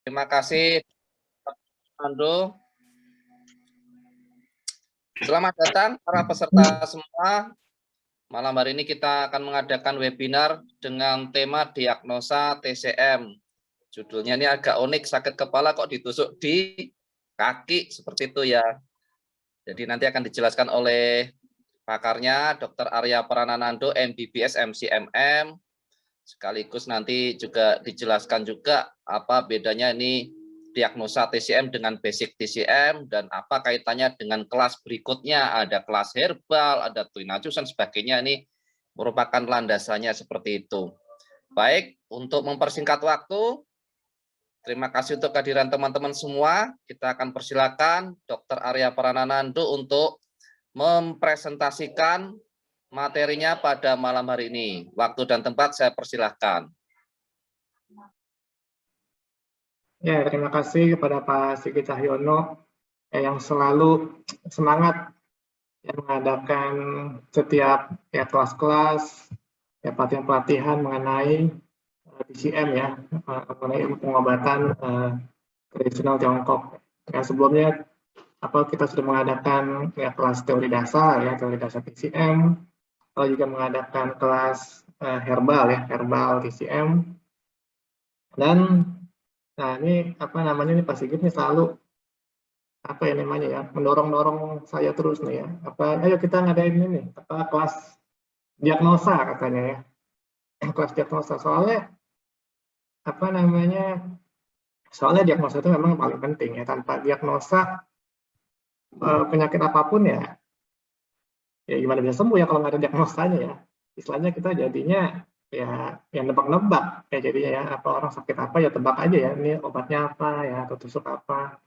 Terima kasih, Ando. Selamat datang para peserta semua. Malam hari ini kita akan mengadakan webinar dengan tema diagnosa TCM. Judulnya ini agak unik, sakit kepala kok ditusuk di kaki, seperti itu ya. Jadi nanti akan dijelaskan oleh pakarnya, Dr. Arya Prananando, MBBS, MCMM. Sekaligus nanti juga dijelaskan juga apa bedanya ini diagnosa TCM dengan basic TCM dan apa kaitannya dengan kelas berikutnya, ada kelas herbal, ada tuinatus dan sebagainya. Ini merupakan landasannya seperti itu. Baik, untuk mempersingkat waktu, terima kasih untuk kehadiran teman-teman semua. Kita akan persilakan Dr. Arya Prananando untuk mempresentasikan materinya pada malam hari ini. Waktu dan tempat saya persilahkan. Ya, terima kasih kepada Pak Sigit Cahyono yang selalu semangat mengadakan setiap kelas-kelas pelatihan mengenai TCM ya, mengenai pengobatan tradisional Tiongkok. Ya, sebelumnya kita sudah mengadakan kelas teori dasar TCM, lalu juga mengadakan kelas herbal TCM, dan nah ini ini Pak Sigit nih selalu mendorong saya terus nih ya, ayo kita ngadain ini kelas diagnosa katanya ya, kelas diagnosa, soalnya soalnya diagnosa itu memang paling penting ya. Tanpa diagnosa penyakit apapun ya gimana bisa sembuh ya kalau nggak ada diagnosanya ya. Istilahnya kita jadinya ya yang nebak-nebak ya, jadinya ya orang sakit apa ya tebak aja ya, ini obatnya apa ya, atau tusuk apa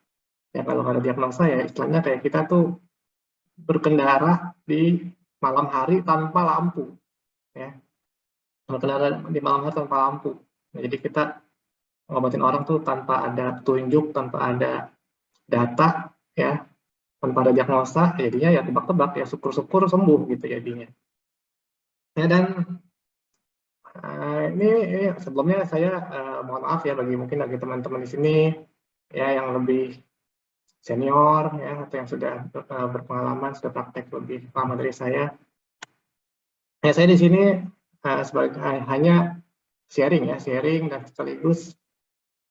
ya. Kalau nggak ada diagnosa ya istilahnya kayak kita tuh berkendara di malam hari tanpa lampu ya, berkendara di malam hari tanpa lampu. Nah, jadi kita ngobatin orang tuh tanpa ada petunjuk, tanpa ada data ya, tanpa ada diagnosa, jadinya ya tebak-tebak ya, syukur-syukur sembuh gitu jadinya ya. Dan ini sebelumnya saya mohon maaf ya bagi teman-teman di sini ya yang lebih senior ya, atau yang sudah berpengalaman, sudah praktek lebih lama dari saya. Ya, saya di sini sebagai hanya sharing dan sekaligus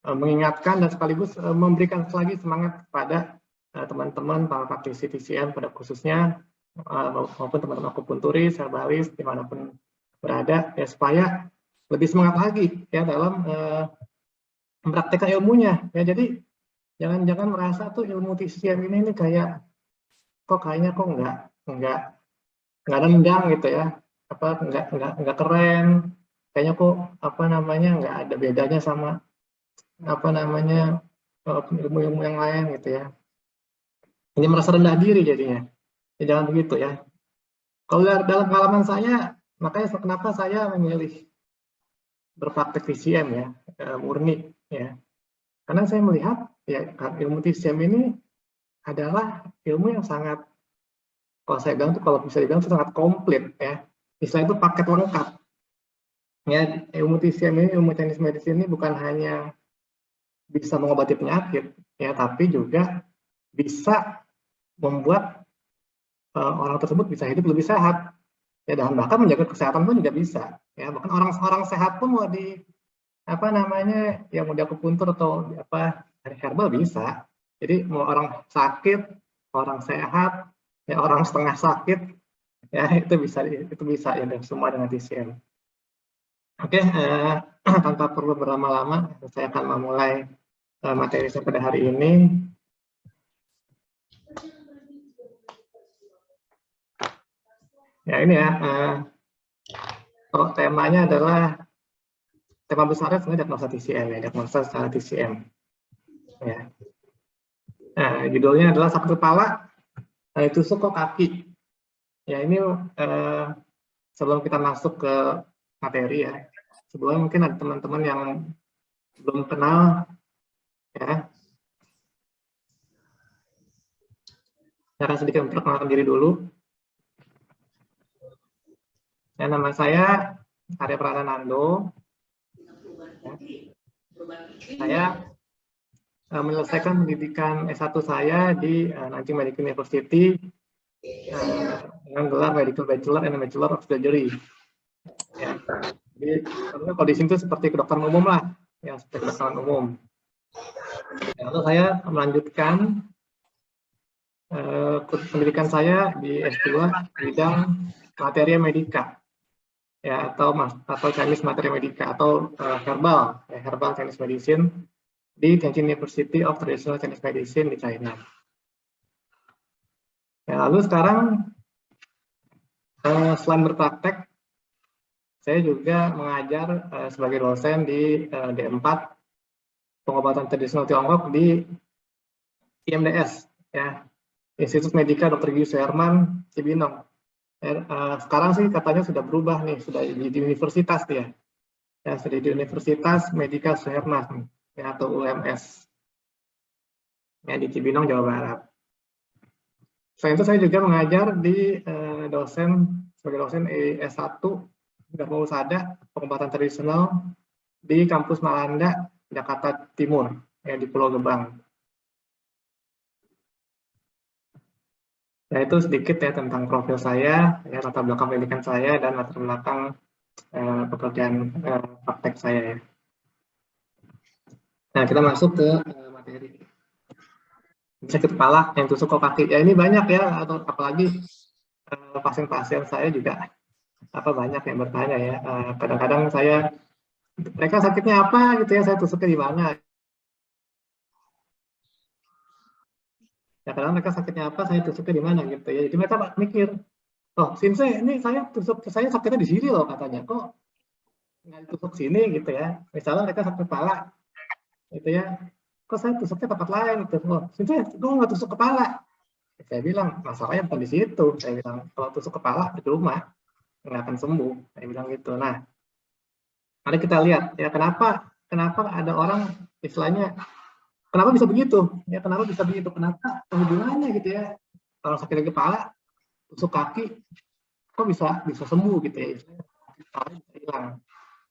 mengingatkan dan sekaligus memberikan lagi semangat kepada teman-teman para praktisi TCM pada khususnya, maupun teman-teman akupunturis, herbalis dimanapun berada ya, supaya lebih semangat lagi ya dalam mempraktekkan ilmunya ya. Jadi jangan merasa tuh ilmu TCM ini kayak kayaknya nggak nendang gitu ya, nggak keren, kayaknya kok nggak ada bedanya sama ilmu-ilmu yang lain gitu ya. Ini merasa rendah diri jadinya. Ya, jangan begitu ya. Kalau dalam pengalaman saya, makanya kenapa saya memilih berpraktek TCM ya, murni ya. Karena saya melihat ya ilmu TCM ini adalah ilmu yang sangat, kalau saya bilang tuh, kalau bisa dibilang itu sangat komplit ya. Istilah itu paket lengkap. Ya, ilmu TCM ini, ilmu Chinese medicine ini bukan hanya bisa mengobati penyakit ya, tapi juga bisa membuat orang tersebut bisa hidup lebih sehat ya, dan bahkan menjaga kesehatan pun juga bisa ya. Bahkan orang sehat pun mau di yang mau diakupuntur atau herbal bisa. Jadi mau orang sakit, orang sehat ya, orang setengah sakit ya, itu bisa ya, dan semua dengan TCM. Oke, tanpa perlu berlama-lama saya akan memulai materi saya pada hari ini. Ya, ini ya, temanya adalah, tema besarnya sebenarnya diagnosa TCM ya, diagnosa secara TCM ya. Nah, judulnya adalah sakit kepala tusuk kok kaki ya. Ini sebelum kita masuk ke materi ya, sebelumnya mungkin ada teman-teman yang belum kenal ya, saya akan sedikit memperkenalkan diri dulu. Ya, nama saya Arya Prananando. Ya. Saya menyelesaikan pendidikan S1 saya di Nanjing Medical University dengan gelar Medical Bachelor and Bachelor of Surgery. Ya. Jadi kalau di sini seperti kedokteran umum lah, ya seperti kedokteran umum. Ya, lalu saya melanjutkan pendidikan saya di S2 bidang materia medika, ya atau Chinese materia medika atau herbal, ya, herbal Chinese medicine di Tianjin University of Traditional Chinese Medicine di China. Ya, lalu sekarang selain berpraktek, saya juga mengajar sebagai dosen di D4 pengobatan tradisional Tiongkok di IMDS, ya Institut Medika Dr. Yu Suherman Cibinong. Sekarang sih katanya sudah berubah nih, sudah di universitas dia, ya sudah di Universitas Medika Suherman, ya atau UMS, ya di Cibinong, Jawa Barat. Selain itu saya juga mengajar di sebagai dosen S1 Dharma Husada pengobatan tradisional di kampus Malanda, Jakarta Timur, ya di Pulau Gebang. Ya itu sedikit ya tentang profil saya, ya latar belakang pendidikan saya dan latar belakang pekerjaan praktek saya ya. Nah kita masuk ke materi. Sakit kepala yang tusuk ke kaki, ya ini banyak ya, atau apalagi pasien-pasien saya juga banyak yang bertanya ya. Kadang-kadang mereka sakitnya apa gitu ya, saya tusuknya di mana? Ya kadang mereka sakitnya apa, saya tusuknya di mana gitu ya. Jadi mereka mikir, oh Shinsei ini saya sakitnya di sini loh katanya, kok nggak ditusuk sini gitu ya. Misalnya mereka sakit kepala gitu ya, kok saya tusuknya tempat lain gitu. Oh Shinsei gue nggak tusuk kepala. Saya bilang masalahnya bukan di situ. Saya bilang kalau tusuk kepala di rumah nggak akan sembuh. Saya bilang gitu. Nah mari kita lihat ya kenapa ada orang istilahnya kenapa bisa begitu ya, kenapa hubungannya gitu ya, kalau sakit kepala tusuk kaki kok bisa sembuh gitu ya, kepala bisa hilang,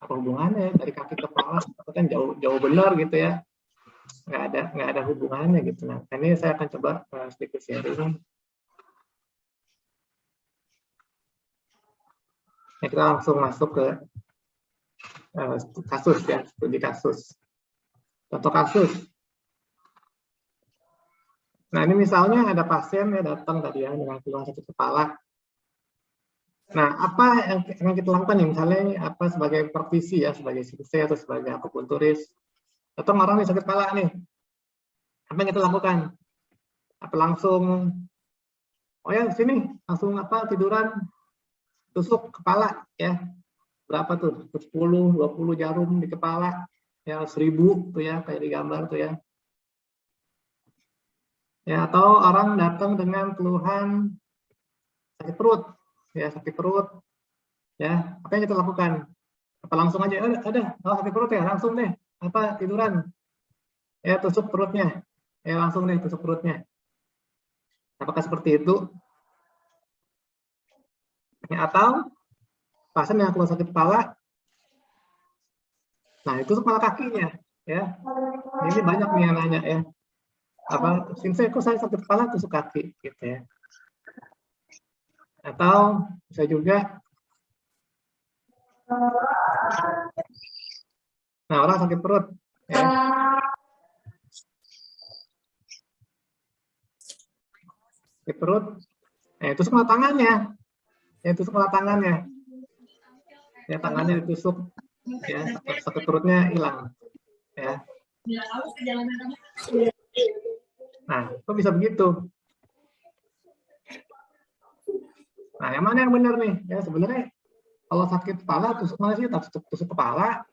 apa hubungannya dari kaki ke kepala, kan jauh benar gitu ya, nggak ada hubungannya gitu. Nah ini saya akan coba sedikit sharing. Ya, kita langsung masuk ke kasus ya, studi kasus. Contoh kasus. Nah ini misalnya ada pasien ya datang tadi ya dengan keluhan sakit kepala. Nah apa yang kita lakukan nih, misalnya ini apa sebagai praktisi ya, sebagai Shinsei atau sebagai akupunturis, atau orang yang sakit kepala nih, apa yang kita lakukan? Apa langsung, oh ya sini langsung tiduran tusuk kepala ya, berapa tuh 10-20 jarum di kepala ya, 1000 tuh ya kayak di gambar tuh ya. Ya, atau orang datang dengan keluhan sakit perut, ya sakit perut, ya apa yang kita lakukan? Apa langsung aja sakit perut ya langsung deh tiduran, ya tusuk perutnya, ya langsung deh tusuk perutnya. Apakah seperti itu? Ya, atau pasien yang keluhan sakit kepala, nah itu kepala kakinya, ya ini banyak nih yang nanya ya. Shinsei kok saya sakit kepala tusuk kaki gitu ya. Atau bisa juga orang sakit perut ya. Sakit perut, tusuk kepala tangannya. Ya tusuk kepala tangannya. Ya tangannya ditusuk ya, sakit perutnya hilang ya. Nah, kok bisa begitu? Nah, yang mana yang benar nih? Ya sebenarnya kalau sakit kepala tusuk mana sih? Tusuk kepala,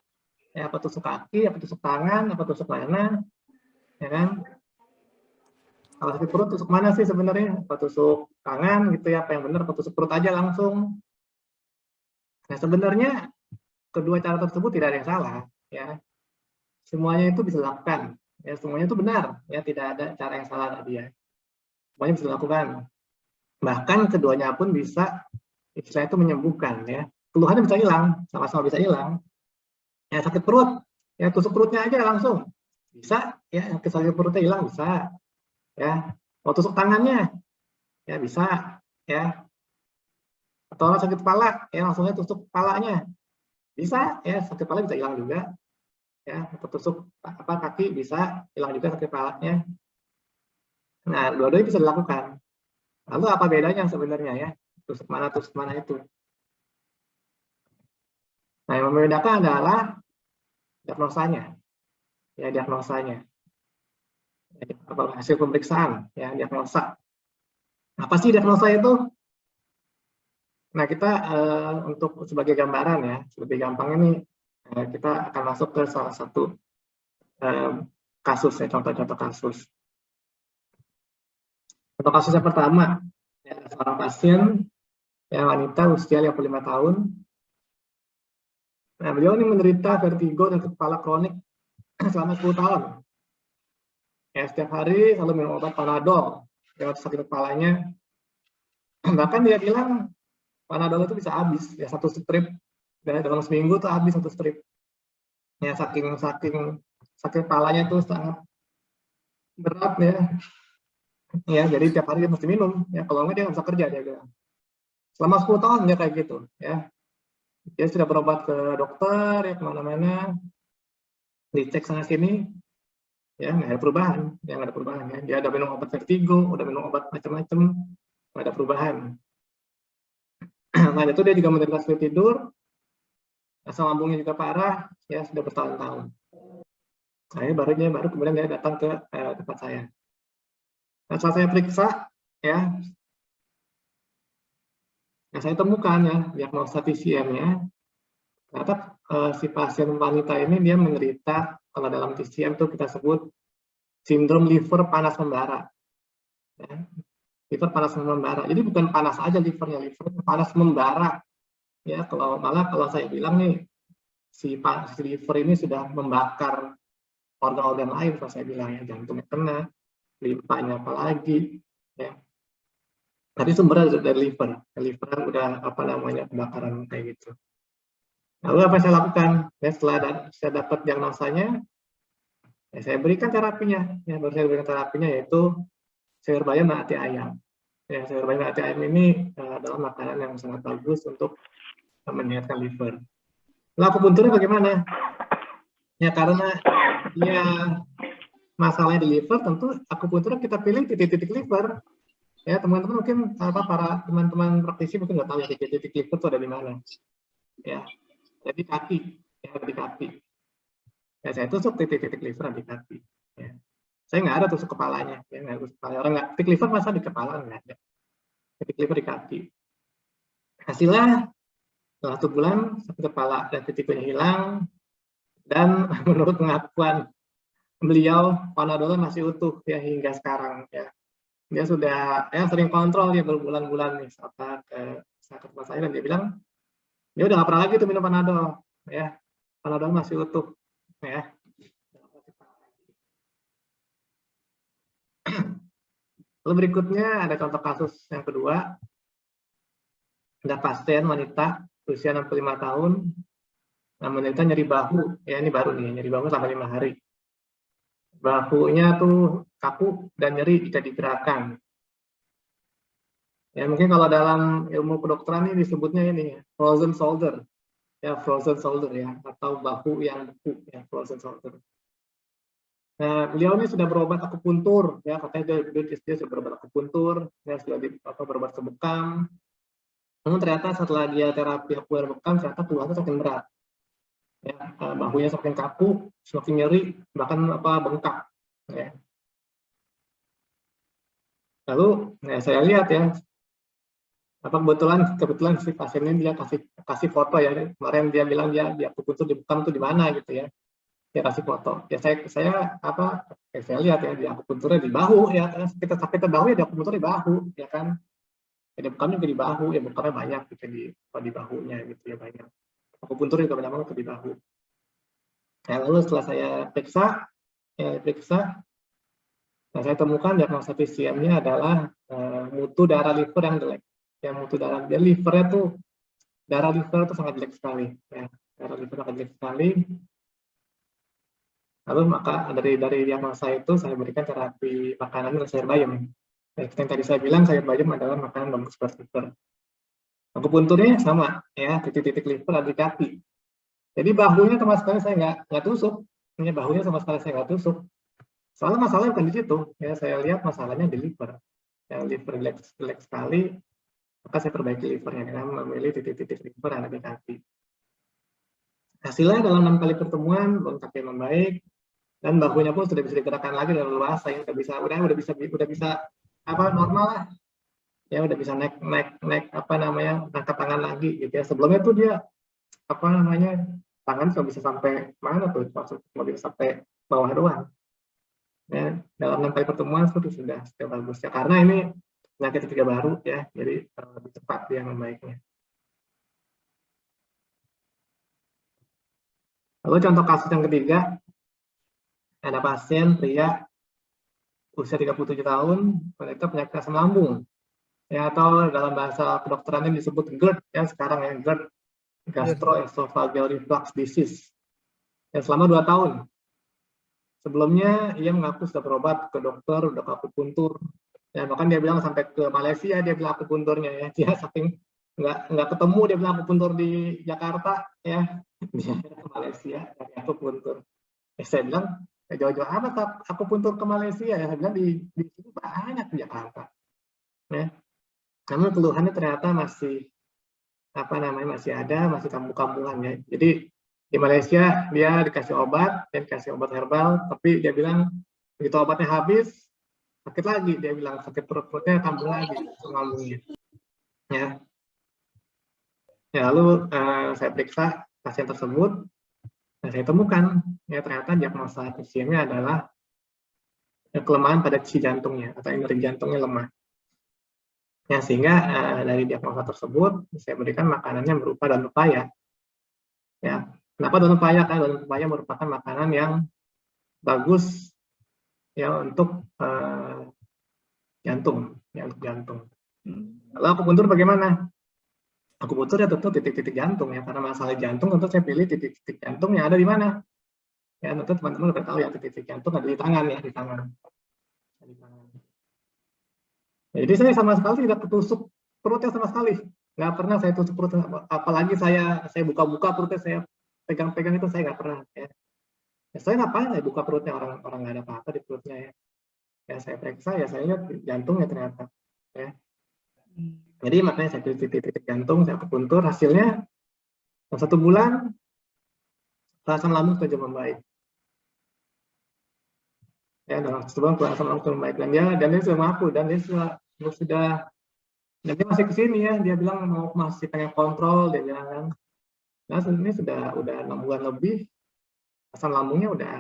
ya apa tusuk kaki, apa tusuk tangan, apa tusuk mana? Ya kan? Kalau sakit perut tusuk mana sih sebenarnya? Apa tusuk tangan gitu ya? Apa yang benar? Apa tusuk perut aja langsung? Nah, sebenarnya kedua cara tersebut tidak ada yang salah, ya. Semuanya itu bisa dilakukan, ya semuanya itu benar, ya tidak ada cara yang salah tadi ya. Semuanya bisa dilakukan. Bahkan keduanya pun bisa istilah itu menyembuhkan ya. Keluhannya bisa hilang, sama-sama bisa hilang. Ya sakit perut, ya tusuk perutnya aja langsung. Bisa ya, kesal perutnya hilang bisa ya. Mau tusuk tangannya ya bisa ya. Atau orang sakit kepala ya langsungnya tusuk kepalanya bisa ya, sakit kepala bisa hilang juga ya. Atau tusuk apa kaki bisa hilang juga sakit kepalanya. Nah, dua-duanya bisa dilakukan. Lalu apa bedanya sebenarnya ya? Tusuk mana itu. Nah, yang membedakan adalah diagnosanya. Ya, diagnosanya. Apa hasil pemeriksaan ya, diagnosa. Apa sih diagnosa itu? Nah, kita untuk sebagai gambaran ya, lebih gampang ini kita akan masuk ke salah satu kasus ya, contoh-contoh kasus. Untuk kasus yang pertama, ya, seorang pasien yang wanita usia 55 tahun. Nah, beliau ini menderita vertigo dan kepala kronik selama 10 tahun. Ya, setiap hari selalu minum obat Panadol lewat sakit kepalanya. Bahkan dia bilang Panadol itu bisa habis ya, satu strip dalam seminggu tuh habis satu strip. Ya, saking sakit kepalanya tuh sangat berat ya. Ya, jadi tiap hari dia mesti minum ya, kalau enggak dia nggak bisa kerja dia bilang. Selama 10 tahun dia kayak gitu ya. Dia sudah berobat ke dokter ya, kemana-mana, dicek sana sini ya, nggak ada perubahan ya, nggak ada perubahan ya. Dia udah minum obat vertigo, udah minum obat macam-macam, nggak ada perubahan. Nah, itu dia juga menderita sulit tidur, asam lambungnya juga parah ya, sudah bertahun-tahun. Nah, ini baru kemudian dia datang ke tempat saya. Nah, setelah saya periksa ya, nah saya temukan ya diagnosa TCM-nya. Ternyata si pasien wanita ini dia menderita, kalau dalam TCM itu kita sebut sindrom liver panas membara. Ya. Liver panas membara. Jadi bukan panas aja livernya, liver panas membara. Ya, malah kalau saya bilang nih, si liver ini sudah membakar organ-organ lain, kalau saya bilang ya, jantungnya kena, limpahnya apalagi, ya. Tapi sumbernya dari liver udah apa namanya kebakaran kayak gitu. Lalu apa yang saya lakukan? Ya, setelah saya dapat diagnosanya, ya saya berikan terapinya. Ya, baru saya berikan terapinya yaitu sayur bayam dan ati ayam. Ya, sayur bayam dan ati ayam ini adalah makanan yang sangat bagus untuk menyehatkan liver. Lalu akupunturnya bagaimana? Ya karena ya masalahnya di liver, tentu akupuntur kita pilih titik-titik liver. Ya teman-teman mungkin para teman-teman praktisi mungkin nggak tahu ya titik-titik liver itu ada di mana. Ya, jadi kaki, ya di kaki. Ya saya tusuk titik-titik liver di kaki. Ya. Saya nggak ada tusuk kepalanya, ya nggak tusuk kepala. Orang nggak titik liver masa di kepala nggak ada. Titik liver di kaki. Hasilnya setelah 1 bulan sakit kepala dan titiknya hilang, dan menurut pengakuan beliau Panadol masih utuh ya hingga sekarang ya. Dia sudah ya sering kontrol ya berbulan-bulan nih saat ke tempat saya, dan dia bilang dia udah nggak pernah lagi tuh minum Panadol ya. Panadol masih utuh ya. Lalu berikutnya ada contoh kasus yang kedua. Ada pasien wanita usia 65 tahun yang menderita nyeri bahu ya, ini baru nih, nyeri bahu selama 5 hari. Bahunya tuh kaku dan nyeri tidak digerakkan. Ya mungkin kalau dalam ilmu kedokteran ini disebutnya ini frozen shoulder, ya frozen shoulder ya, atau bahu yang beku ya, frozen shoulder. Nah beliau ini sudah berobat akupuntur ya, katanya dia sudah berobat akupuntur, ya sudah berobat ke bekam. Namun ternyata setelah dia terapi akupuntur bekam, ternyata keluhannya semakin berat. Ya, bahunya semakin kaku, semakin nyeri, bahkan bengkak. Ya. Lalu saya lihat ya, kebetulan si pasien ini dia kasih foto ya, kemarin dia bilang dia akupuntur di bekam tuh di mana gitu ya, dia kasih foto ya. Saya lihat ya, di akupunturnya di bahu ya, kita sakit bahu ya di akupuntur di bahu ya kan, ya, di bekam juga di bahu ya, bekamnya banyak gitu di bahunya gitu ya, banyak akupuntur juga banyak banget di bahu. Nah, lalu setelah saya periksa, nah saya temukan diagnosa TCM-nya adalah mutu darah liver yang jelek. Ya, mutu darah livernya tuh, darah liver itu sangat jelek sekali. Ya, darah liver sangat jelek sekali. Lalu maka dari diagnosa itu saya berikan terapi makanan dan sayur bayam. Seperti yang tadi saya bilang, sayur bayam adalah makanan bagus buat liver. Akupunturnya sama, ya, titik-titik liver ada di kaki. Jadi bahunya sama sekali saya nggak tusuk. Ini bahunya sama sekali saya nggak tusuk. Soalnya masalahnya bukan di situ. Ya, saya lihat masalahnya di liver. Yang liver jelek sekali, maka saya perbaiki livernya dengan memilih titik-titik liver yang ada di kaki. Hasilnya dalam 6 kali pertemuan, kontaknya membaik, dan bahunya pun sudah bisa digerakkan lagi dengan luas. Saya udah bisa apa normal lah. Ya udah bisa naik apa namanya, angkat tangan lagi gitu ya. Sebelumnya tuh dia apa namanya, tangan nggak bisa sampai mana tuh, maksud nggak bisa sampai bawah doang. Ya, dalam 6 kali pertemuan itu sudah bagus ya, karena ini penyakit ketiga baru ya, jadi lebih cepat dia membaiknya. Lalu contoh kasus yang ketiga, ada pasien pria usia 37 tahun, menderita penyakit asam lambung, ya, atau dalam bahasa kedokterannya disebut GERD ya sekarang ya, GERD, gastroesophageal reflux disease. Ya, selama 2 tahun. Sebelumnya ia mengaku sudah berobat ke dokter, udah ke akupuntur. Ya, bahkan dia bilang sampai ke Malaysia dia bilang akupunturnya ya. Dia saking nggak ketemu dia bilang akupuntur di Jakarta ya. Dia ke Malaysia dari akupuntur. Saya bilang jauh-jauh amat akupuntur ke Malaysia ya. Saya bilang di sini banyak di Jakarta. Ya. Namun keluhannya ternyata masih apa namanya, masih ada, masih kambuh-kambuhan ya. Jadi di Malaysia dia dikasih obat herbal, tapi dia bilang begitu obatnya habis sakit lagi, dia bilang sakit perutnya kambuh lagi, lambungnya ya. Lalu saya periksa pasien tersebut dan saya temukan ya ternyata diagnosa pasiennya adalah kelemahan pada sisi jantungnya atau energi jantungnya lemah ya, sehingga dari diagnosa tersebut saya berikan makanannya berupa daun pepaya ya. Kenapa daun pepaya? Karena daun pepaya merupakan makanan yang bagus ya untuk jantung, ya untuk jantung. Lalu akupuntur bagaimana? Akupuntur ya tentu titik-titik jantung ya, karena masalah jantung tentu saya pilih titik-titik jantung yang ada di mana. Ya tentu teman-teman udah tahu ya titik-titik jantung ada di tangan ya, di tangan. Ya, jadi saya sama sekali tidak ketusuk perutnya sama sekali. Nggak pernah saya tusuk perutnya, apalagi saya buka-buka perutnya, saya pegang-pegang itu saya nggak pernah ya. Ya, saya ngapain ya buka perutnya, orang nggak ada apa-apa di perutnya ya. Ya saya periksa ya saya lihat jantungnya ternyata ya. Jadi makanya saya titik-titik jantung, saya akupuntur, hasilnya dalam 1 bulan asam lambung sudah membaik. Ya dalam 1 bulan asam lambung sudah membaik, dan dia sudah mengaku, dan dia sudah dan dia masih kesini ya, dia bilang masih pengen kontrol, dia bilang kan. Nah ini udah 6 bulan lebih, asam lambungnya udah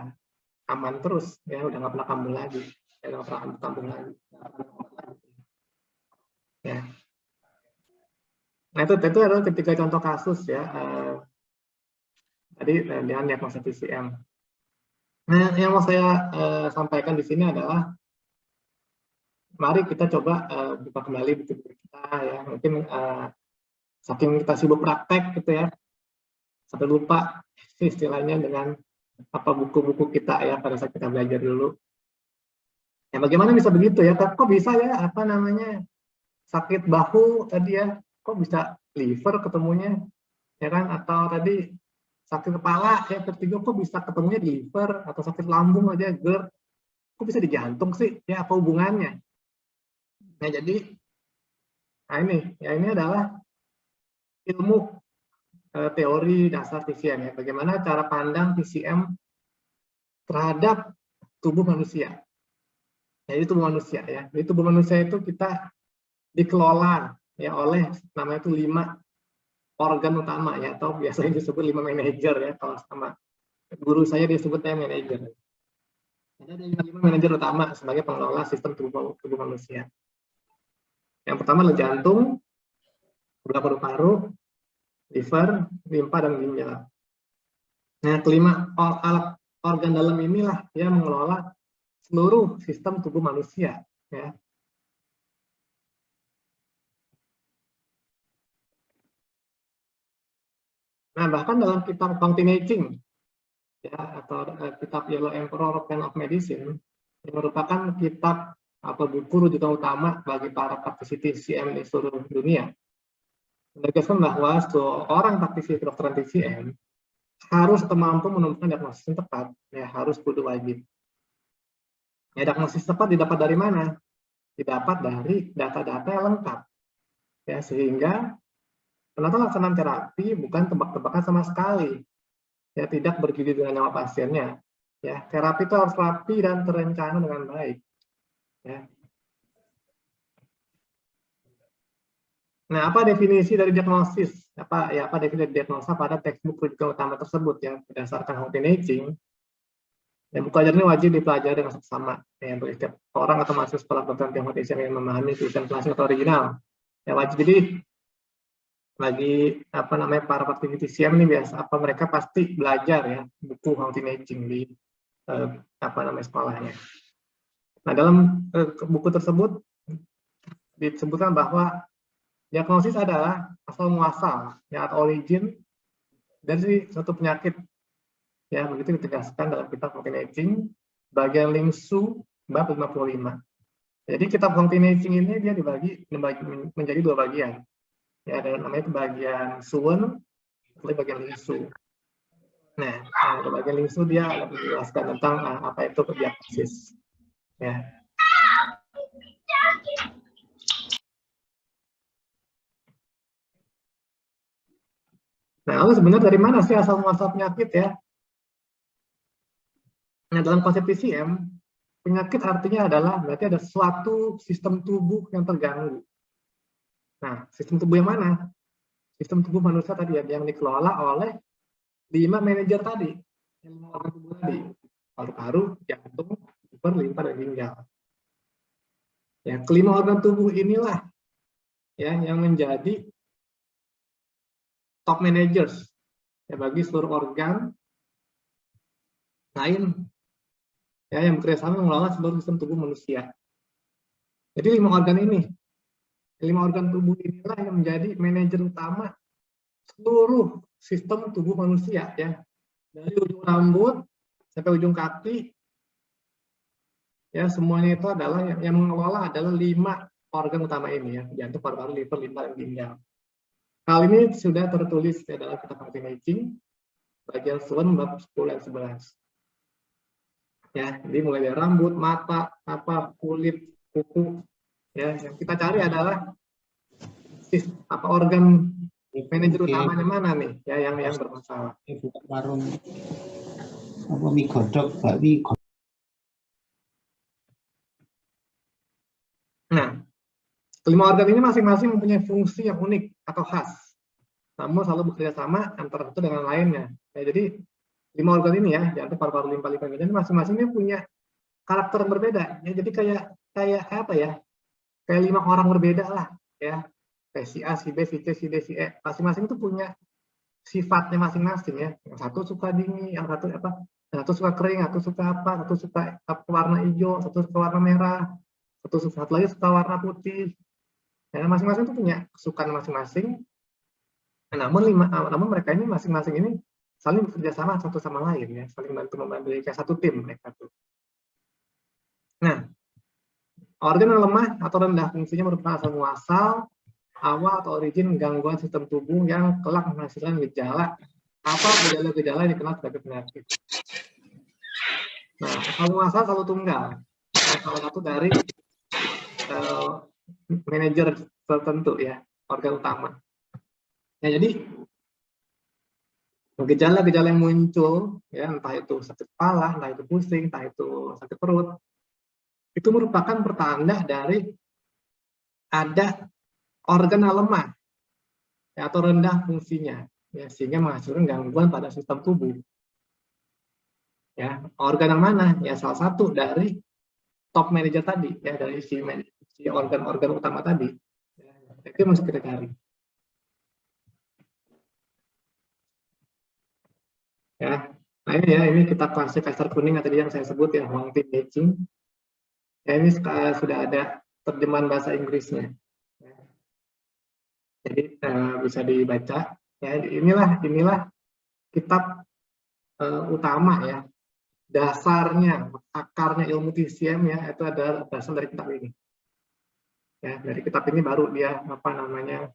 aman terus ya, udah nggak pernah kambuh lagi, ya nggak pernah kambuh lagi ya. Nah itu adalah ketiga contoh kasus ya tadi dengan diagnosa TCM. Nah yang mau saya sampaikan di sini adalah mari kita coba buka kembali buku-buku kita ya, mungkin saking kita sibuk praktek gitu ya sampai lupa istilahnya dengan apa buku-buku kita ya pada saat kita belajar dulu. Ya bagaimana bisa begitu ya? Kok bisa ya apa namanya sakit bahu tadi ya? Kok bisa liver ketemunya ya kan? Atau tadi sakit kepala ya vertigo, kok bisa ketemunya di liver? Atau sakit lambung aja GERD, kok bisa di jantung sih? Ya apa hubungannya? Nah jadi, ini adalah ilmu teori dasar TCM ya. Bagaimana cara pandang TCM terhadap tubuh manusia. Jadi tubuh manusia ya. Jadi tubuh manusia itu kita dikelola ya oleh namanya itu 5 organ utama ya, atau biasanya disebut 5 manajer ya, kalau sama guru saya disebutnya manajer. Ada 5 manajer utama sebagai pengelola sistem tubuh manusia. Yang pertama adalah jantung, paru-paru, liver, limpa, dan ginjal. Nah, kelima alat organ dalam inilah yang mengelola seluruh sistem tubuh manusia. Ya. Nah, bahkan dalam kitab Functioning Aging, ya, atau kitab Yellow Emperor Pen of Medicine, yang merupakan kitab atau buku rujukan utama bagi para praktisi TCM di seluruh dunia. Menegaskan bahwa seorang praktisi kedokteran TCM harus atau mampu menemukan diagnosis yang tepat, ya harus kudu wajib. Ya, diagnosis tepat didapat dari mana? Didapat dari data-data yang lengkap, ya, sehingga penata laksanaan terapi bukan tebak-tebakan sama sekali, ya, tidak bergizi dengan nyawa pasiennya, ya. Terapi itu harus rapi dan terencana dengan baik, ya. Nah, apa definisi dari diagnosis? Apa definisi diagnosa pada textbook rujukan utama tersebut, ya, berdasarkan Hongtin Aging. Ya, buku ajar ini wajib dipelajari dengan seksama, ya, bagi setiap orang atau mahasiswa sekolah kedokteran Tionghoa TCM yang memahami tulisan klasik atau original. Ya, wajib. Jadi bagi para praktisi TCM ini biasa mereka pasti belajar, ya, buku Hongtin Aging di sekolahnya. Nah, dalam buku tersebut disebutkan bahwa diagnosis adalah asal muasal, ya, atau origin dari suatu penyakit, ya, begitu ditegaskan dalam kitab Hongtin Aging bagian Lingsu bab 55. Jadi kitab Hongtin Aging ini dia dibagi menjadi dua bagian, ya, ada namanya bagian Suwen, bagian Lingsu. Nah, bagian Lingsu dia menjelaskan tentang apa itu diagnosis, ya. Nah, lalu sebenarnya dari mana sih asal muasal penyakit, ya? Nah, dalam konsep TCM, penyakit artinya adalah berarti ada suatu sistem tubuh yang terganggu. Nah, sistem tubuh yang mana? Sistem tubuh manusia tadi, ya, yang dikelola oleh 5 manajer tadi, yang 5 organ tubuh tadi, paru-paru, jantung, liver, limpa, dan ginjal. Ya, kelima organ tubuh inilah, ya, yang menjadi top managers, ya, bagi seluruh organ lain, ya, yang bekerjasama mengelola seluruh sistem tubuh manusia. Jadi 5 organ ini, 5 organ tubuh inilah yang menjadi manajer utama seluruh sistem tubuh manusia, ya, dari ujung rambut sampai ujung kaki, ya, semuanya itu adalah yang mengelola adalah 5 organ utama ini, ya, jantung, paru-paru, liver, limpa, dan ginjal. Hal ini sudah tertulis, ya, dalam kitab Hongtin Aging bagian Suwen bab 10 dan 11. Ya, jadi mulai dari rambut, mata, kulit, kuku, ya, yang kita cari adalah organ manajer utamanya mana nih, ya, yang bermasalah. Buka warung mie godok, bakmi. Nah, kelima organ ini masing-masing mempunyai fungsi yang unik atau khas, namun selalu bekerja sama antara satu dengan lainnya. Ya, jadi 5 organ ini, ya, jantung, paru-paru, limpa, ginjal, masing-masing ini punya karakter yang berbeda. Ya, jadi kayak apa, ya? Kayak 5 orang berbeda lah, ya. Kayak si A, si B, si C, si D, si E. Masing-masing itu punya sifatnya masing-masing, ya. Yang satu suka dingin, yang satu suka kering, satu suka satu suka warna hijau, satu suka warna merah, satu lagi suka warna putih. Ya, masing-masing itu punya kesukaan masing-masing. Namun mereka ini masing-masing ini saling bekerja sama satu sama lain, ya, saling membantu kayak satu tim mereka tuh. Nah, organ yang lemah atau rendah fungsinya merupakan asal muasal, awal atau origin gangguan sistem tubuh yang kelak menghasilkan gejala gejala-gejala yang dikenal sebagai penyakit. Nah, asal muasal selalu tunggal, salah satu dari manajer tertentu, ya, organ utama. Ya, jadi gejala-gejala yang muncul, ya, entah itu sakit kepala, entah itu pusing, entah itu sakit perut, itu merupakan pertanda dari ada organ yang lemah, ya, atau rendah fungsinya, ya, sehingga menghasilkan gangguan pada sistem tubuh. Ya, organ yang mana? Ya, salah satu dari top manager tadi, ya, dari si organ-organ utama tadi. Ya, itu yang mesti kita cari. Ya, nah ini, ya, ini kita klasik kasar kuning tadi yang saya sebut, ya, Hongtin Aging. Ya, ini sudah ada terjemahan bahasa Inggrisnya. Ya. Jadi bisa dibaca. Ya, inilah kitab utama ya, dasarnya, akarnya ilmu TCM ya, itu adalah berasal dari kitab ini. Ya, dari kitab ini baru dia apa namanya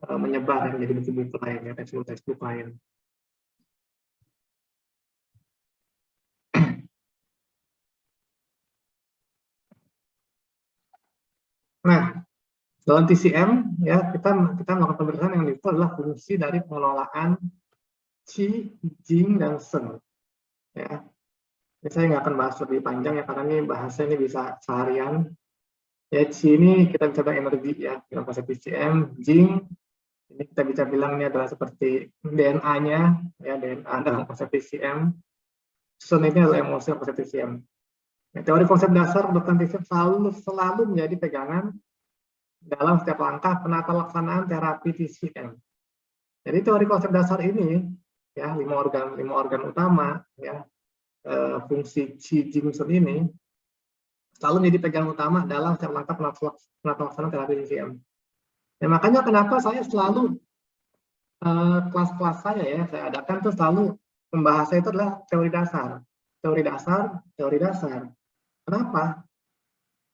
menyebar dan menjadi buku-buku lain ya, textbook lain. Nah, dalam TCM ya kita melakukan pemeriksaan yang itu adalah fungsi dari pengelolaan Qi, Jing, dan Sheng. Ya, ini saya nggak akan bahas lebih panjang ya karena ini bahasa ini bisa seharian. Ya, Qi ini kita bisa bilang energi ya dalam konsep TCM. Jing ini kita bisa bilang ini adalah seperti DNA-nya ya, DNA dalam konsep TCM. Sheng ini adalah emosi dalam konsep TCM. Ya, teori konsep dasar tentang TCM selalu menjadi pegangan dalam setiap langkah penata laksanaan terapi TCM. Jadi teori konsep dasar ini ya lima organ utama ya fungsi Qi Jing Sheng ini selalu menjadi pegangan utama dalam setiap langkah penata laksanaan terapi TCM. Ya, makanya kenapa saya selalu kelas-kelas saya ya saya adakan tuh selalu membahasnya itu adalah teori dasar. Kenapa?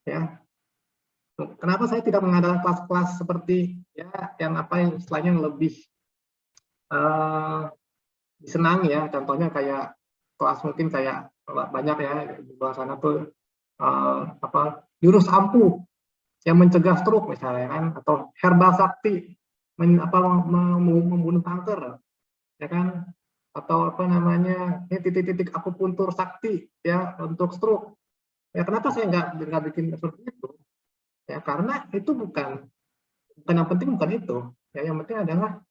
Ya. Kenapa saya tidak mengadakan kelas-kelas seperti ya yang istilahnya lebih disenangi ya, contohnya kayak kelas mungkin kayak banyak ya di bawah sana tuh jurus ampuh yang mencegah stroke misalnya kan, atau herbal sakti membunuh kanker ya kan, atau ini titik-titik akupuntur sakti ya untuk stroke. Ya kenapa saya nggak bikin seperti itu? Ya karena itu bukan yang penting bukan itu ya, yang penting adalah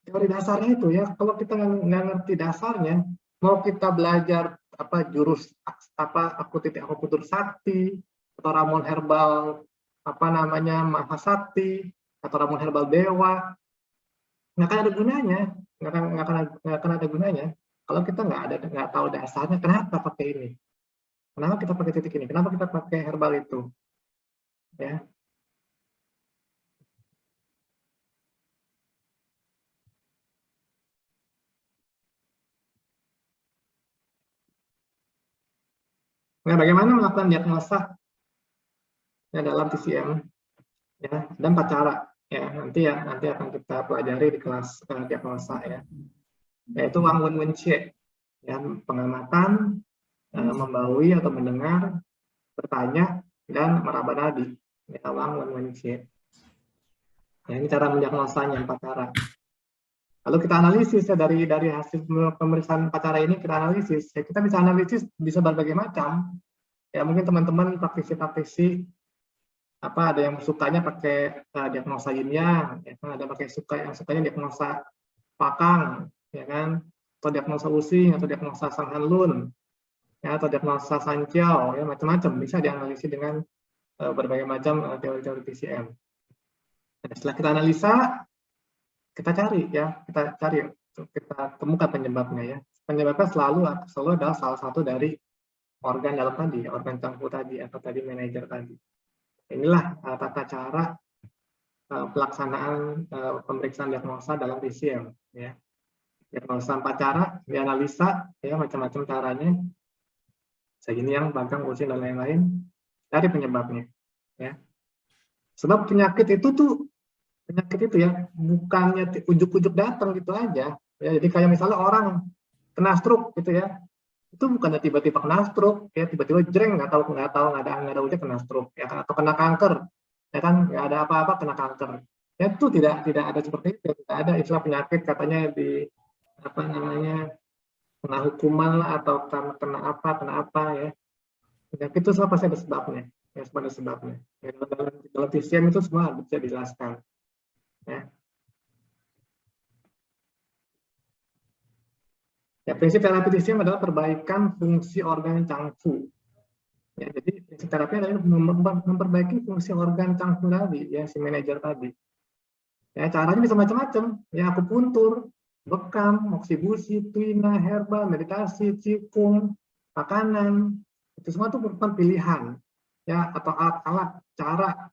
teori dasarnya itu ya. Kalau kita nggak ngerti dasarnya, mau kita belajar jurus akupuntur sakti atau ramuan herbal mahasakti atau ramuan herbal dewa, nggak akan ada gunanya, nggak akan ada gunanya kalau kita nggak tahu dasarnya. Kenapa pakai ini, kenapa kita pakai titik ini, kenapa kita pakai herbal itu ya. Nah, bagaimana melakukan diagnosa ya dalam TCM ya, ada 4 cara ya, nanti akan kita pelajari di kelas diagnosa ya, yaitu Wang Wen Wen Xie ya, pengamatan, membaui atau mendengar, bertanya, dan meraba nadi ya, Wang Wen Wen Xie ya, ini cara mendiagnosanya 4 cara. Lalu kita analisis ya, dari hasil pemeriksaan 4 cara ini kita analisis ya, kita bisa analisis bisa berbagai macam ya. Mungkin teman-teman praktisi ada yang sukanya pakai diagnosa yin yang ya kan, ada yang sukanya diagnosa Pakang ya kan, atau diagnosa Using, atau diagnosa Sang Han Lun ya, atau diagnosa San Chiao ya, macam-macam bisa dianalisis dengan berbagai macam teori-teori TCM. Nah, setelah kita analisa, kita temukan penyebabnya ya. Penyebabnya selalu adalah salah satu dari organ dalam tadi, organ cangkru tadi, atau tadi manajer tadi. Inilah tata cara pelaksanaan pemeriksaan diagnosa dalam TCM ya. Diagnosa 4 cara, dianalisa ya, macam-macam caranya. Segini yang Bagong, Using, dan lain-lain, dari penyebabnya ya. Sebab penyakit itu ya bukannya ujuk-ujuk datang gitu aja ya. Jadi kayak misalnya orang kena stroke gitu ya, itu bukannya tiba-tiba kena stroke ya, tiba-tiba jreng nggak ada ujung kena stroke ya kan, atau kena kanker ya kan, nggak ada apa-apa kena kanker ya. Itu tidak ada seperti itu, tidak ada istilah penyakit katanya di kena hukuman atau kena apa ya. Penyakit itu semua pasti ada sebabnya ya, semua ada sebabnya ya. Dalam TCM itu semua bisa dijelaskan ya. Ya, prinsip terapi TCM adalah perbaikan fungsi organ cangkru. Ya, jadi prinsip terapi adalah memperbaiki fungsi organ cangkru tadi, ya si manajer tadi. Ya, caranya bisa macam-macam. Ya, akupuntur, bekam, oksibusi, tuina, herbal, meditasi, qigong, makanan. Itu semua itu merupakan pilihan, ya, atau alat-alat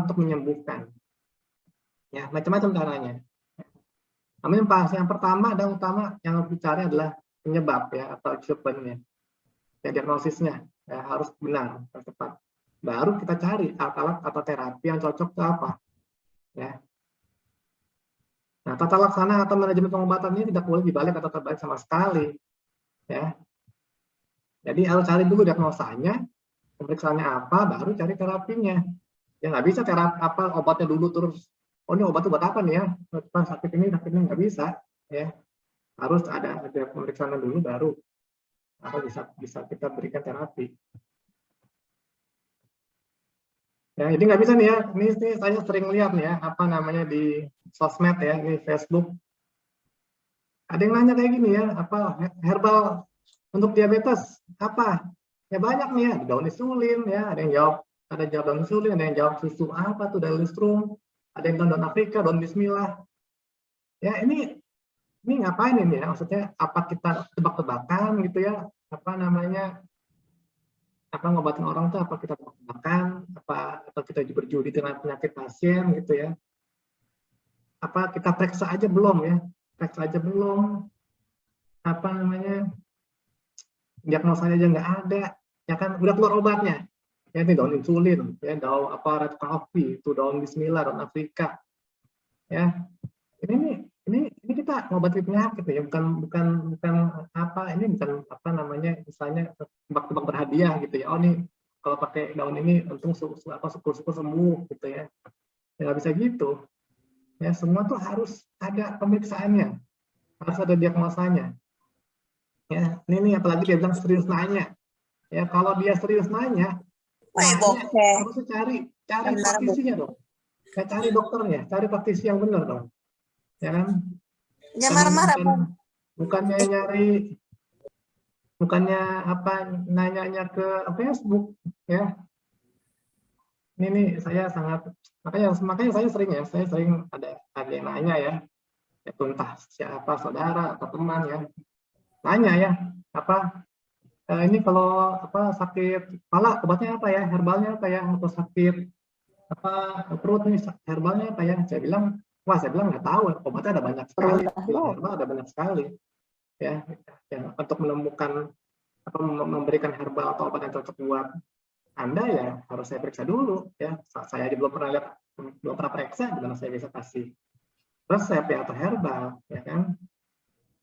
untuk menyembuhkan. Ya, macam-macam caranya. Yang pertama dan utama yang harus dicari adalah penyebab ya atau treatmentnya, ya, diagnosisnya ya, harus benar dan tepat. Baru kita cari alat-alat atau terapi yang cocok ke apa. Ya. Nah, tata laksana atau manajemen pengobatan ini tidak boleh dibalik atau terbalik sama sekali. Ya. Jadi harus cari dulu diagnosanya, pemeriksaannya apa, baru cari terapinya. Ya nggak bisa terapi apa obatnya dulu terus. Oh ini obat buat apa nih ya? Sakit ini nggak bisa. Ya harus ada pemeriksaan dulu baru apa bisa kita berikan terapi. Ya jadi nggak bisa nih ya. Ini saya sering lihat nih ya apa namanya di sosmed ya, di Facebook. Ada yang nanya kayak gini ya, apa herbal untuk diabetes apa? Ya banyak nih ya, daun insulin ya, ada yang jawab daun insulin, ada yang jawab susu apa tuh daun listrum, ada yang daun Afrika, daun bismillah. Ya ini ngapain ini ya? Maksudnya apa kita tebak-tebakan gitu ya? Apa namanya? Apa ngobatin orang tuh apa kita tebak-tebakan? Atau kita berjudi dengan penyakit pasien gitu ya? Apa kita periksa aja belum ya? Periksa aja belum? Apa namanya? Diagnosanya aja nggak ada, ya kan udah keluar obatnya, ya ini daun insulin, ya daun apa red coffee, itu daun bismillah, daun Afrika, ya ini kita ngobati penyakit ya, bukan apa ini bukan apa namanya misalnya tebak-tebak berhadiah gitu ya, oh nih kalau pakai daun ini untung syukur sembuh gitu ya, nggak bisa gitu, ya semua tuh harus ada pemeriksaannya, harus ada diagnosanya. Ya, ini apalagi dia bilang serius nanya. Ya, kalau dia serius nanya, harus cari praktisinya dong. Ya, cari dokternya, cari praktisi yang benar dong. Ya kan? Ya marah-marah. Bukannya apa nanya ke Facebook ya. Ini saya sangat makanya saya sering ada yang nanya ya. Itu entah siapa saudara atau teman ya. Nanya ya, apa ini kalau apa sakit kepala obatnya apa ya, herbalnya apa ya, atau sakit apa perut nih herbalnya apa ya, saya bilang nggak tahu, obatnya ada banyak sekali, herbal ada banyak sekali ya, untuk menemukan apa memberikan herbal atau obat yang cocok buat Anda ya harus saya periksa dulu ya, saya aja belum pernah periksa gimana saya bisa kasih resep ya atau herbal ya kan.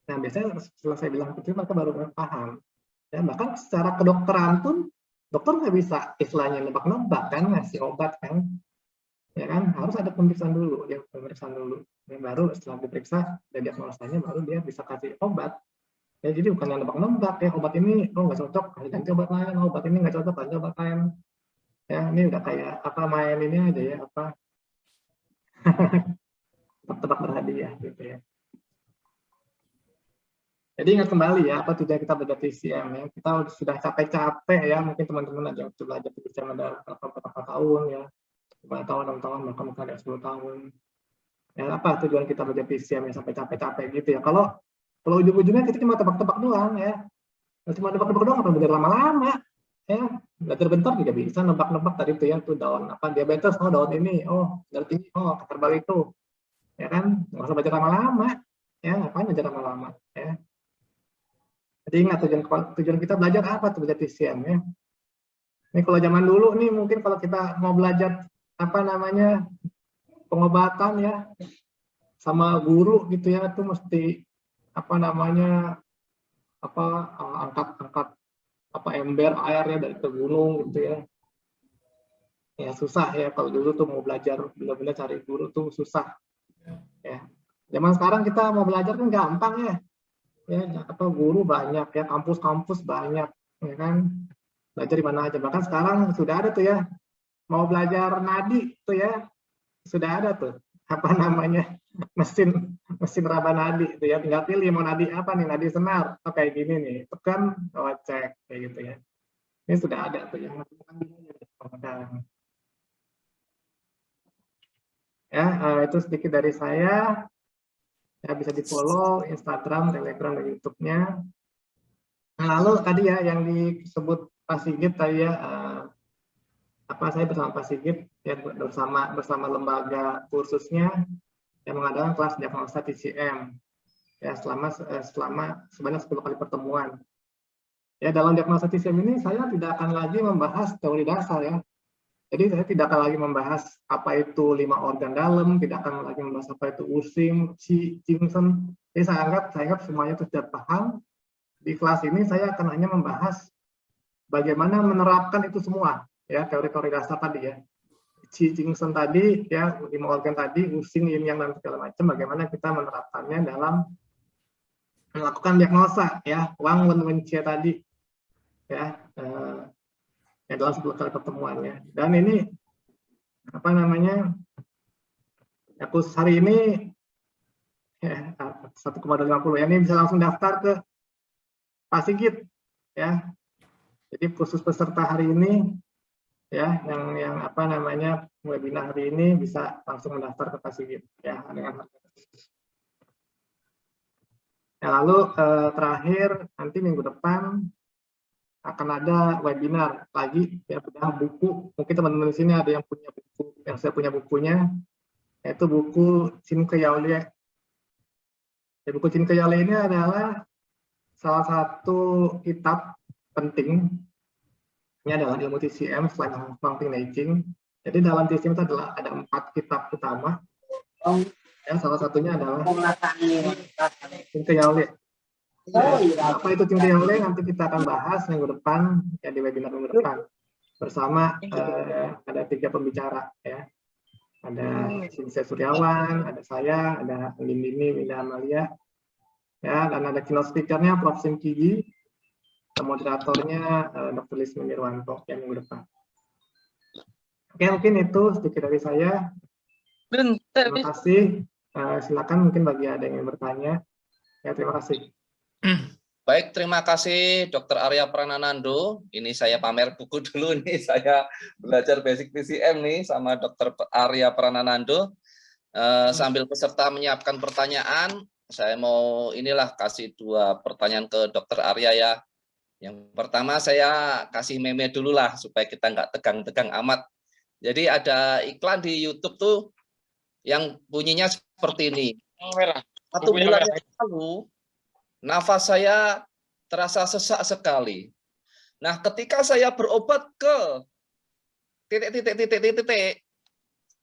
Nah, biasanya setelah saya bilang itu mereka baru paham. Ya, bahkan secara kedokteran pun dokter nggak bisa istilahnya nebak-nebak kan ngasih obat kan. Ya kan harus ada pemeriksaan dulu, ya baru setelah diperiksa dan diagnosanya baru dia bisa kasih obat. Ya jadi bukan yang nebak-nebak ya obat ini nggak cocok ganti obat lain, obat ini nggak cocok ganti obat lain. Ya ini udah kayak apa main ini aja ya apa tebak-tebak berhadiah gitu ya. Jadi ingat kembali ya, apa tujuan kita belajar TCM ya. Kita sudah capek-capek ya, mungkin teman-teman ada yang belajar TCM ada berapa tahun ya, 5 tahun, 6 tahun, bahkan ada 10 tahun. Ya, apa tujuan kita belajar TCM ya, sampai capek-capek gitu ya. Kalau ujung-ujungnya kita cuma tebak-tebak doang ya. Cuma tebak-tebak doang, apa belajar lama-lama. Ya, belajar bentar juga bisa nebak-nebak tadi itu ya, tuh daun apa diabetes, oh daun ini, oh darah tinggi, oh herbal itu. Ya kan, nggak usah belajar lama-lama. Ya, ngapain belajar lama-lama ya. Jadi ingat tujuan kita belajar apa tuh belajar TCM ya. Ini kalau zaman dulu nih mungkin kalau kita mau belajar apa namanya pengobatan ya sama guru gitu ya tuh mesti apa namanya apa angkat apa ember air ya dari ke gunung gitu ya. Ya susah ya kalau dulu tuh mau belajar benar-benar cari guru tuh susah. Ya. Zaman sekarang kita mau belajar kan gampang ya. Ya atau guru banyak ya, kampus-kampus banyak ya kan, belajar di mana aja. Bahkan sekarang sudah ada tuh ya, mau belajar nadi tuh ya sudah ada tuh apa namanya mesin raba nadi itu ya, tinggal pilih mau nadi apa nih, nadi senar atau kayak gini nih, tekan cek kayak gitu ya, ini sudah ada tuh yang ya. Itu sedikit dari saya. Ya, bisa di follow Instagram, Telegram, dan YouTube-nya. Nah, lalu tadi ya yang disebut Pak Sigit tadi ya, apa saya bersama Pak Sigit ya bersama lembaga kursusnya yang mengadakan kelas diagnosa TCM ya selama sebanyak 10 kali pertemuan. Ya, dalam diagnosa TCM ini saya tidak akan lagi membahas teori dasar ya. Jadi saya tidak akan lagi membahas apa itu 5 organ dalam, tidak akan lagi membahas apa itu Using, Jingson. Jadi saya anggap semuanya itu sudah paham. Di kelas ini saya akan hanya membahas bagaimana menerapkan itu semua, ya teori-teori dasar tadi ya. Jingson tadi, ya 5 organ tadi, Using, Yin Yang dan segala macam, bagaimana kita menerapkannya dalam melakukan diagnosa, ya Wang Wen Cie tadi, ya. Dalam 10 kali pertemuannya. Dan ini apa namanya? Ya, khusus hari ini ya 1,50 ya, ini bisa langsung daftar ke Pak Sigit ya. Jadi khusus peserta hari ini ya yang apa namanya webinar hari ini bisa langsung mendaftar ke Pak Sigit ya dengan ya, lalu terakhir nanti minggu depan akan ada webinar lagi ya tentang buku. Mungkin teman-teman di sini ada yang punya buku, yang saya punya bukunya, yaitu buku Qin Ke Yao Lie. Ya, buku Qin Ke Yao Lie ini adalah salah satu kitab penting. Ini adalah ilmu TCM selain Huang Neijing. Jadi dalam TCM itu ada 4 kitab utama. Ya, salah satunya adalah Qin Ke Yao Lie. Apa itu Qin Ke Yao Lie nanti kita akan bahas minggu depan ya di webinar minggu depan bersama ada 3 pembicara ya, ada Sinse Suryawan, ada saya, ada Lindini Winda Amalia ya, dan ada keynote speaker-nya Prof. Sim Kiji, moderatornya Dr. Lismi Nirwanto yang minggu depan. Oke, mungkin itu sedikit dari saya. Terima kasih. Silakan mungkin bagi ada yang ingin bertanya. Ya, terima kasih. Baik, terima kasih Dr. Arya Prananando. Ini saya pamer buku dulu nih, saya belajar basic TCM nih sama Dr. Arya Prananando. Sambil peserta menyiapkan pertanyaan, saya mau kasih 2 pertanyaan ke Dr. Arya ya. Yang pertama saya kasih meme dulu lah supaya kita nggak tegang-tegang amat. Jadi ada iklan di YouTube tuh yang bunyinya seperti ini. 1 bulan yang lalu nafas saya terasa sesak sekali. Nah, ketika saya berobat ke titik,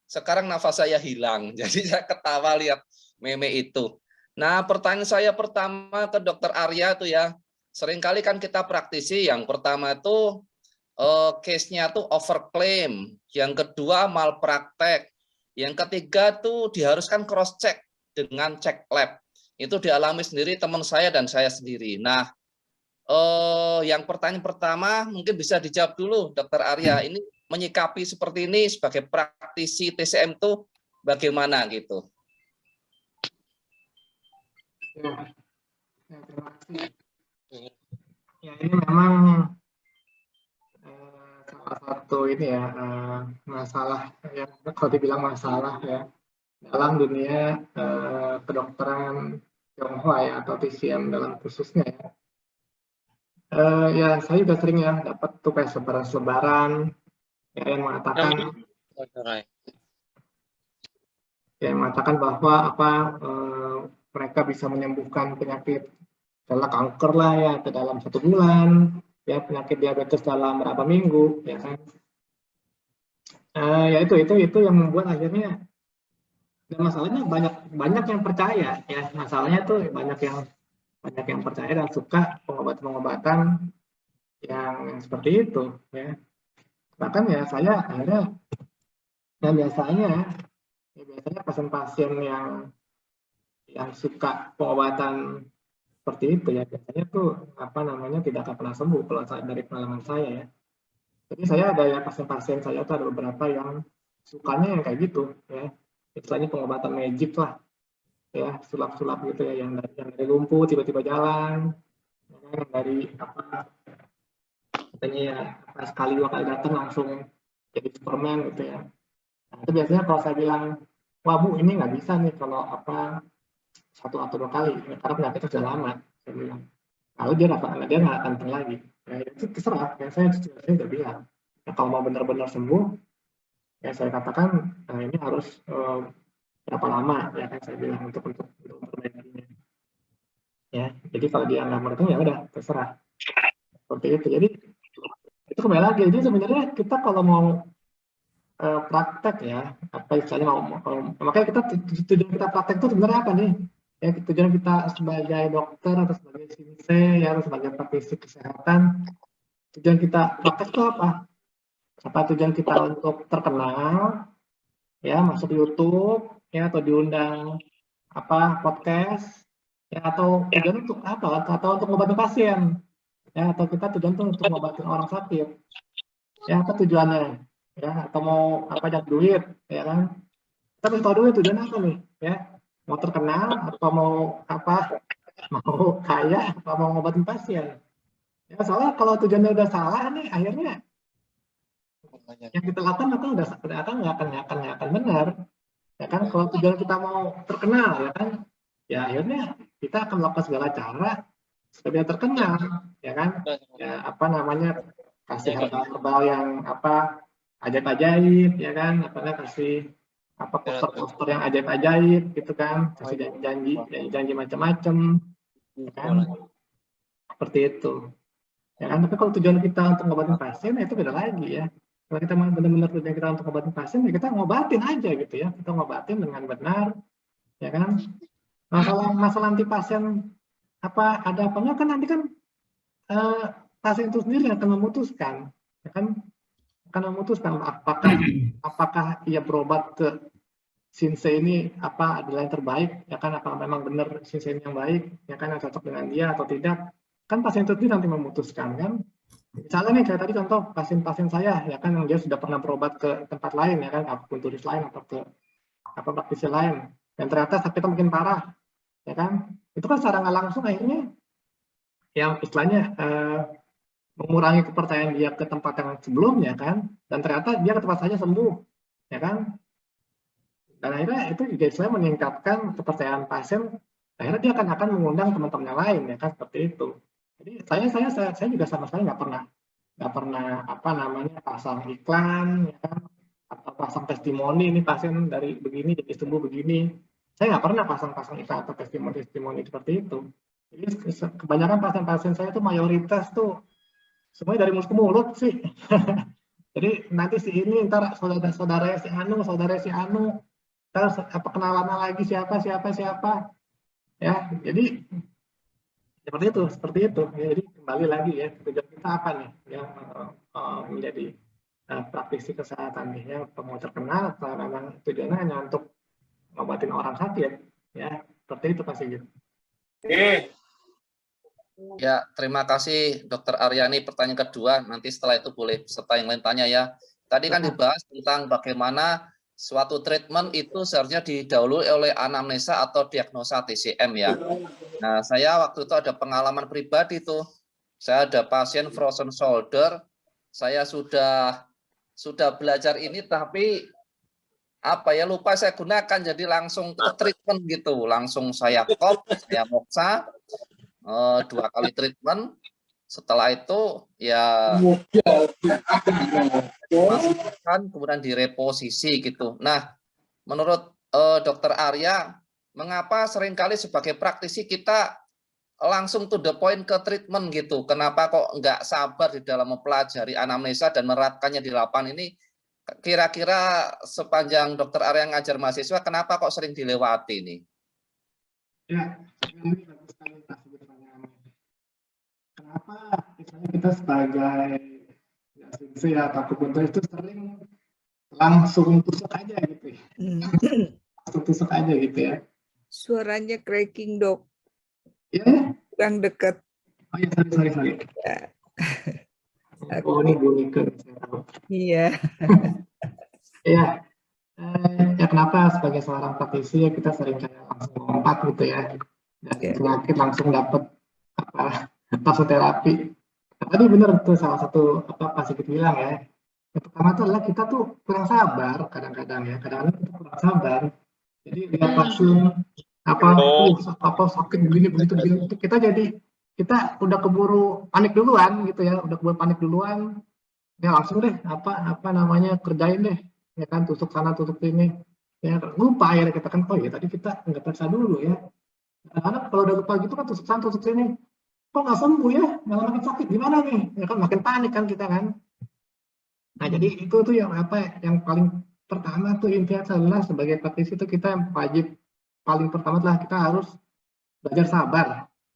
sekarang nafas saya hilang. Jadi saya ketawa lihat meme itu. Nah, pertanyaan saya pertama ke Dr. Arya itu ya, seringkali kan kita praktisi, yang pertama itu case-nya tuh overclaim, yang kedua malpraktek, yang ketiga tuh diharuskan cross check dengan cek lab. Itu dialami sendiri teman saya dan saya sendiri. Nah, yang pertanyaan pertama mungkin bisa dijawab dulu Dr. Arya. Ini menyikapi seperti ini sebagai praktisi TCM itu bagaimana gitu? Ya, terima kasih. Ya, ini memang salah satu ini ya masalah ya, kalau dibilang masalah ya dalam dunia kedokteran Tionghoa ya, atau TCM dalam khususnya ya. Ya saya juga sering ya dapat tugas selebaran ya, yang mengatakan bahwa mereka bisa menyembuhkan penyakit adalah kanker lah ya dalam 1 bulan, ya penyakit diabetes dalam berapa minggu, ya kan. Ya itu yang membuat akhirnya, dan masalahnya banyak yang percaya ya, masalahnya tuh banyak yang percaya dan suka pengobatan yang seperti itu ya. Bahkan ya saya akhirnya biasanya pasien-pasien yang suka pengobatan seperti itu ya, biasanya tuh tidak akan pernah sembuh kalau dari pengalaman saya ya. Jadi saya ada ya pasien-pasien saya tuh ada beberapa yang sukanya yang kayak gitu ya, istilahnya pengobatan magic lah ya, sulap-sulap gitu ya, yang dari lumpuh tiba-tiba jalan, yang dari katanya ya sekali 2 kali datang langsung jadi Superman gitu ya. Nah, itu biasanya kalau saya bilang, wah Bu ini nggak bisa nih kalau 1 atau 2 kali karena penyakitnya sudah lama, saya bilang. Lalu dia nggak akan lagi. Ya, itu terserah. Ya, saya udah bilang, ya, kalau mau benar-benar sembuh, ya saya katakan ini harus berapa lama ya kan saya bilang untuk memperbaikinya. Ya, jadi kalau dia nggak mendukung ya udah terserah seperti itu. Jadi itu kembali lagi. Jadi sebenarnya kita kalau mau praktek ya, apa istilahnya makanya kita tujuan kita praktek itu sebenarnya apa nih? Ya, tujuan kita sebagai dokter atau sebagai sinse ya atau sebagai praktisi kesehatan, tujuan kita praktek itu apa? Apa tujuan kita untuk terkenal ya, masuk YouTube ya atau diundang apa podcast ya, atau tujuan untuk apa? Atau untuk ngobatin pasien ya, atau kita tujuan untuk ngobatin orang sakit ya, apa tujuannya ya, atau mau apa, dapat duit ya kan, kita mesti tahu dulu tujuan apa nih ya, mau terkenal atau mau apa, mau kaya atau mau ngobatin pasien ya. Soalnya kalau tujuannya udah salah nih, akhirnya yang kita lakukan itu udah ternyata nggak akan benar ya kan. Kalau tujuan kita mau terkenal ya kan, ya akhirnya kita akan melakukan segala cara supaya terkenal ya kan, ya apa namanya, kasih herbal yang apa ajaib-ajaib ya kan, apalagi kasih apa poster-poster yang ajaib-ajaib gitu kan, kasih janji macam-macam ya kan, seperti itu ya kan. Tapi kalau tujuan kita untuk ngobatin pasien itu beda lagi ya. Kalau kita benar-benar tujuan kita untuk ngobatin pasien ya kita ngobatin aja gitu ya, kita ngobatin dengan benar ya kan. Masalah nanti pasien apa ada apa enggak kan, nanti kan pasien itu sendiri yang akan memutuskan ya kan, akan memutuskan apakah ia berobat ke sinse ini apa adalah yang terbaik ya kan, apa memang benar sinse ini yang baik ya kan, yang cocok dengan dia atau tidak kan, pasien itu nanti memutuskan kan. Misalnya nih kayak tadi contoh pasien-pasien saya ya kan, yang dia sudah pernah berobat ke tempat lain ya kan, akupunturis lain atau ke apa praktisi lain, dan ternyata sakitnya makin parah ya kan, itu kan secara nggak langsung akhirnya yang istilahnya mengurangi kepercayaan dia ke tempat yang sebelumnya kan, dan ternyata dia ke tempat saja sembuh ya kan, dan akhirnya itu juga istilahnya meningkatkan kepercayaan pasien, akhirnya dia akan mengundang teman-temannya lain ya kan, seperti itu. Jadi saya juga sama sekali nggak pernah apa namanya pasang iklan ya kan, atau pasang testimoni ini pasien dari begini jadi sembuh begini, saya nggak pernah pasang iklan atau testimoni seperti itu. Jadi kebanyakan pasien-pasien saya itu mayoritas tuh semuanya dari mulut ke mulut sih. Jadi nanti si ini ntar saudara si Anu, ntar apa kenalan lagi siapa ya. Jadi seperti itu ya. Jadi kembali lagi ya, tujuan kita apa nih yang menjadi praktisi kesehatan nih ya, mau terkenal atau memang tujuannya hanya untuk ngobatin orang sakit ya, seperti itu pasti gitu. Ya, terima kasih Dokter Aryani. Pertanyaan kedua, nanti setelah itu boleh serta yang lain tanya ya. Tadi kan dibahas tentang bagaimana suatu treatment itu seharusnya didahului oleh anamnesa atau diagnosa TCM ya. Nah, saya waktu itu ada pengalaman pribadi tuh. Saya ada pasien frozen shoulder. Saya sudah belajar ini, tapi apa ya, lupa saya gunakan, jadi langsung ke treatment gitu. Langsung saya kop, saya moksa. 2 kali treatment, setelah itu ya masukkan kemudian direposisi gitu. Nah, menurut Dokter Arya, mengapa seringkali sebagai praktisi kita langsung to the point ke treatment gitu? Kenapa kok nggak sabar di dalam mempelajari anamnesa dan menerapkannya di lapangan ini? Kira-kira sepanjang Dokter Arya ngajar mahasiswa, kenapa kok sering dilewati ini? Ya, ini bagus sekali pertanyaannya. Kenapa misalnya kita sebagai sinse atau akupuntur itu sering langsung tusuk aja gitu ya? Langsung tusuk aja gitu ya? Suaranya cracking, Dok. Iya. Kurang dekat. Oh iya, sorry. Ya. Oh, ini boneka. Iya. Iya. Ya kenapa sebagai seorang praktisi ya kita sering kayak langsung lompat gitu ya, dari penyakit langsung dapat apa fasioterapi. Tadi benar tuh salah satu apa Pak Sigit bilang ya. Yang pertama itu adalah kita tuh kurang sabar kadang-kadang ya, kadang-kadang kita kurang sabar. Jadi lihat langsung apa sakit begini begitu kita udah keburu panik duluan gitu ya, ya langsung deh apa namanya kerjain deh ya kan, tusuk sana tusuk sini Ya lupa akhirnya kita kan, oh ya tadi kita nggak periksa dulu ya. Kadang-kadang kalau udah lupa gitu kan tusuk sana tusuk sini, kok nggak sembuh ya, malah makin sakit, gimana nih? Ya kan makin panik kan kita kan. Nah jadi itu tuh yang apa yang paling pertama tuh intinya adalah sebagai praktisi itu kita yang wajib paling pertama adalah kita harus belajar sabar,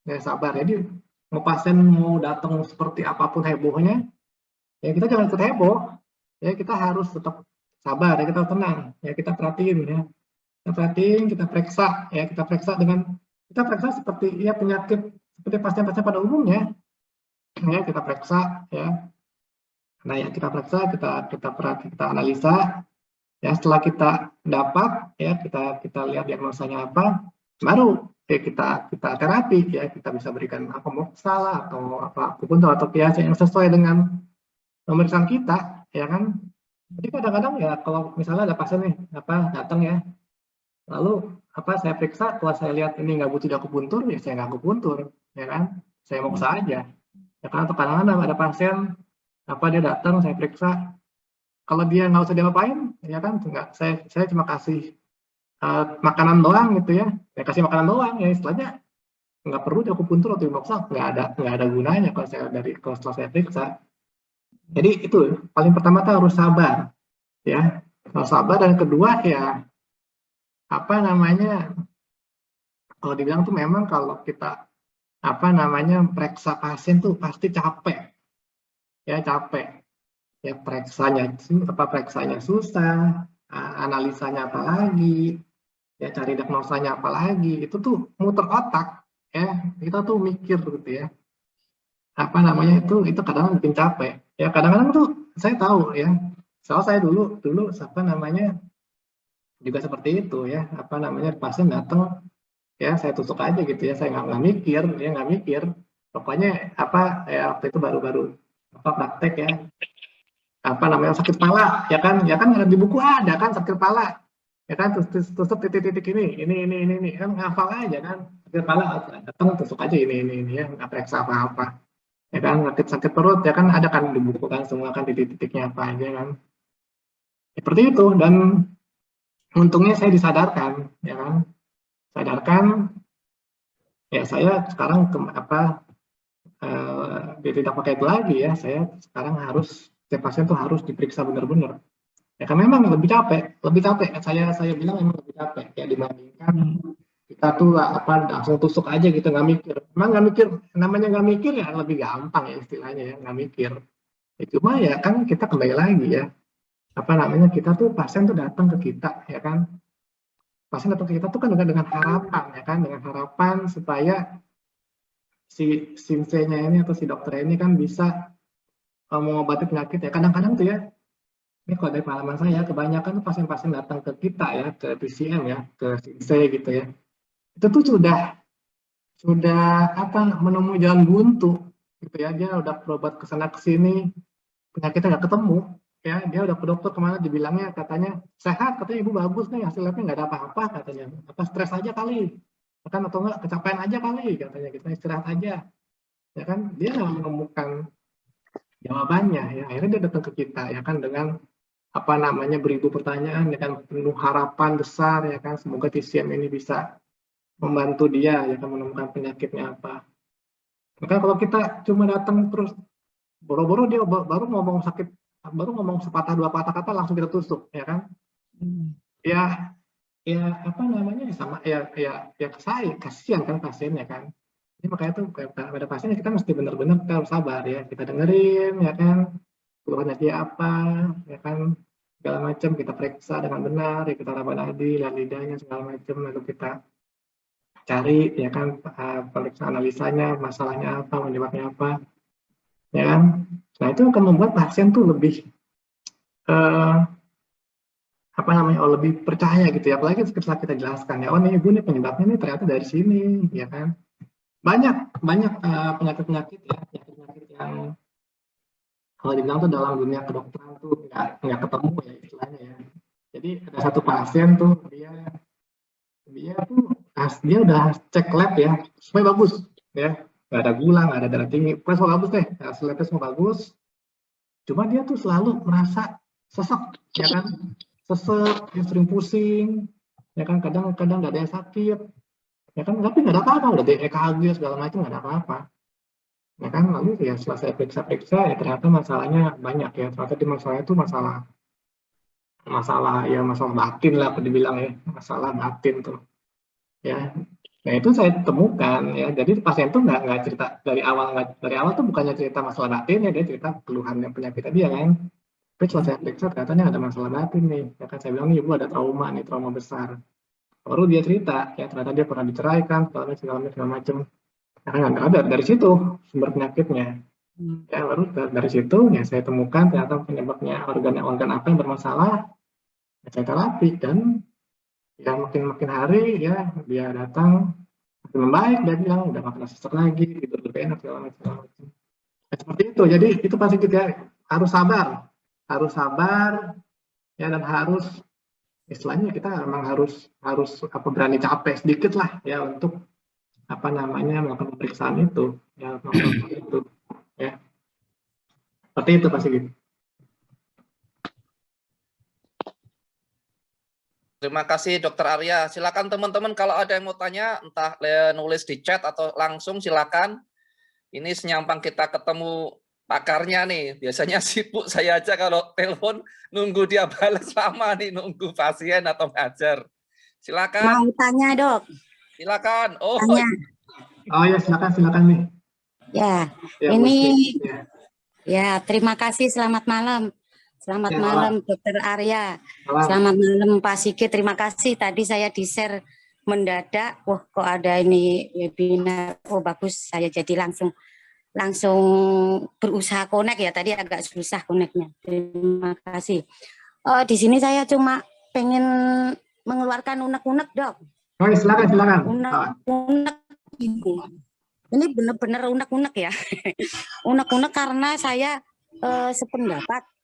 ya sabar. Jadi mau pasien mau datang seperti apapun hebohnya, ya kita jangan ikut heboh, ya kita harus tetap sabar, ya kita tenang, ya kita perhatiin ya. Kita perhatiin, kita periksa kita periksa seperti ya penyakit seperti pasien-pasien pada umumnya, ya kita periksa ya. Nah ya kita periksa, kita analisa, ya setelah kita dapat ya kita lihat diagnosanya apa, baru ya kita terapi ya kita bisa berikan apa moksal atau apapun atau biasa yang sesuai dengan pemeriksaan kita ya kan. Jadi kadang-kadang ya kalau misalnya ada pasien nih datang ya, lalu saya periksa, kalau saya lihat ini nggak butuh akupuntur, ya saya nggak akupuntur, ya kan, saya moksa aja, ya kan. Atau kadang-kadang ada pasien dia datang, saya periksa, kalau dia nggak usah diapain, ya kan, nggak, saya cuma kasih makanan doang gitu ya, kasih makanan doang, ya istilahnya nggak perlu akupuntur atau moksa, nggak ada gunanya kalau setelah saya periksa. Jadi itu paling pertama tuh harus sabar, ya, harus sabar. Dan kedua ya kalau dibilang tuh memang kalau kita periksa pasien tuh pasti capek ya periksanya susah, analisanya apalagi ya, cari diagnosanya apalagi, itu tuh muter otak ya, kita tuh mikir gitu ya, itu kadang-kadang bikin capek ya. Kadang-kadang tuh saya tahu ya, soal saya dulu juga seperti itu ya, pasien datang ya saya tusuk aja gitu ya, saya nggak mikir, pokoknya waktu itu baru praktek ya, sakit kepala ya kan di buku ada kan sakit kepala ya kan, tusuk titik-titik ini kan ngafal aja kan, sakit kepala datang tusuk aja ini ya, nggak periksa apa-apa ya kan. Sakit perut ya kan ada kan di buku kan semua kan titik-titiknya apa aja kan, seperti itu. Dan untungnya saya disadarkan ya kan, ya saya sekarang tidak pakai itu lagi ya, saya sekarang harus setiap pasien tuh harus diperiksa benar-benar ya kan. Memang lebih capek saya bilang memang lebih capek ya dibandingkan kita tuh langsung tusuk aja gitu, nggak mikir. Emang nggak mikir ya lebih gampang ya istilahnya ya, nggak mikir ya. Cuma ya kan kita kembali lagi ya, kita tuh pasien tuh datang ke kita ya kan, pasien datang ke kita tuh kan dengan harapan ya kan, dengan harapan supaya si sinsenya ini atau si dokter ini kan bisa mengobati penyakit ya. Kadang-kadang tuh ya, ini kalau dari pengalaman saya, kebanyakan tuh pasien-pasien datang ke kita ya, ke PCM ya, ke sinse gitu ya, itu tuh sudah menemui jalan buntu gitu ya, dia udah berobat kesana kesini, penyakitnya nggak ketemu ya, dia udah ke dokter kemana, dibilangnya katanya sehat, katanya ibu bagus nih, hasil labnya nggak ada apa-apa katanya, stres aja kali kan, atau enggak kecapean aja kali katanya, kita istirahat aja ya kan. Dia nggak menemukan jawabannya ya, akhirnya dia datang ke kita ya kan dengan beribu pertanyaan ya kan, penuh harapan besar ya kan, semoga TCM ini bisa membantu dia ya kan menemukan penyakitnya apa. Maka kalau kita cuma datang terus boro-boro dia baru ngomong sakit, baru ngomong sepatah dua patah kata langsung kita tusuk ya kan, ya sama ya saya kasihan kan pasiennya kan. Jadi makanya tuh pada pasien kita mesti benar-benar kita harus sabar ya, kita dengerin ya kan keluhannya dia apa ya kan, segala macam kita periksa dengan benar ya, kita raba nadi, lihat lidahnya segala macam, lalu kita cari ya kan periksa analisanya, masalahnya apa, penyebabnya apa ya kan. Nah itu akan membuat pasien tuh lebih lebih percaya gitu ya, apalagi setelah kita jelaskan ya, oh nih ibu nih penyebabnya nih ternyata dari sini ya kan. Banyak penyakit-penyakit ya, penyakit yang kalau dibilang tuh dalam dunia kedokteran tuh nggak ketemu ya istilahnya ya. Jadi ada satu pasien tuh dia udah cek lab ya, semua bagus ya, nggak ada gula, nggak ada darah tinggi, pokoknya semua bagus deh, hasil labnya semua bagus. Cuma dia tuh selalu merasa sesek ya kan, sesek, ya sering pusing, ya kan kadang-kadang nggak ada yang sakit, ya kan tapi nggak ada apa-apa, udah di EKG segala macam nggak ada apa-apa, ya kan. Lalu ya setelah saya periksa-periksa ya ternyata masalahnya banyak ya, ternyata di masalah itu masalah masalah batin lah, aku dibilang ya, masalah batin tuh, ya. Nah itu saya temukan ya, jadi pasien tuh nggak cerita dari awal tuh bukannya cerita masalah batin ya, dia cerita keluhan yang penyakitnya dia kan. Tapi setelah saya periksa ternyata ada masalah batin nih, ya kan saya bilang nih ibu ada trauma nih, trauma besar. Baru dia cerita, ya ternyata dia pernah diceraikan, segala macam. Ya kan ada dari situ sumber penyakitnya. Ya baru dari situ ya saya temukan ternyata penyebabnya organ apa yang bermasalah, ya saya terapi dan ya makin hari ya dia datang makin membaik, dia bilang udah nggak pernah sesek lagi, tidur lebih enak segala macam. Ya, seperti itu. Jadi itu pasti kita harus sabar ya, dan harus istilahnya kita memang harus berani capek sedikit lah ya untuk melakukan pemeriksaan itu ya, melakukan itu ya, seperti itu pasti gitu. Terima kasih Dokter Arya. Silakan teman-teman kalau ada yang mau tanya, entah nulis di chat atau langsung silakan. Ini senyampang kita ketemu pakarnya nih. Biasanya sibuk saya aja kalau telepon nunggu dia balas lama nih, nunggu pasien atau ngajar. Silakan. Mau tanya dok? Silakan. Oh, Tanya. Oh ya silakan nih. Ya, Ya, ini ya. ya terima kasih. Selamat malam. Selamat Ya, malam Dokter Arya. Malam. Selamat malam Pak Sigit. Terima kasih. Tadi saya di-share mendadak. Wah kok ada ini webinar. Oh bagus. Saya jadi langsung berusaha connect ya. Tadi agak susah connect-nya. Terima kasih. Di sini saya cuma pengen mengeluarkan unek-unek dok. Oh ya, silakan. Unek-unek ini benar-benar unek-unek ya. Unek-unek karena saya sependapat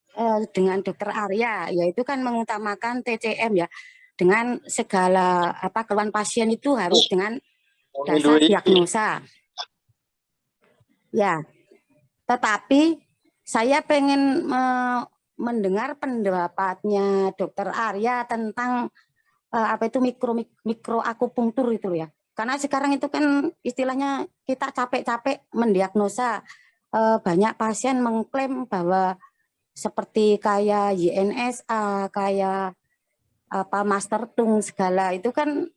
dengan Dokter Arya, yaitu kan mengutamakan TCM ya, dengan segala keluhan pasien itu harus dengan dasar diagnosa. Ya, tetapi saya pengen mendengar pendapatnya Dokter Arya tentang mikro akupunktur itu ya. Karena sekarang itu kan istilahnya kita capek-capek mendiagnosa, banyak pasien mengklaim bahwa seperti kayak YNSA, kayak Master Tung segala itu kan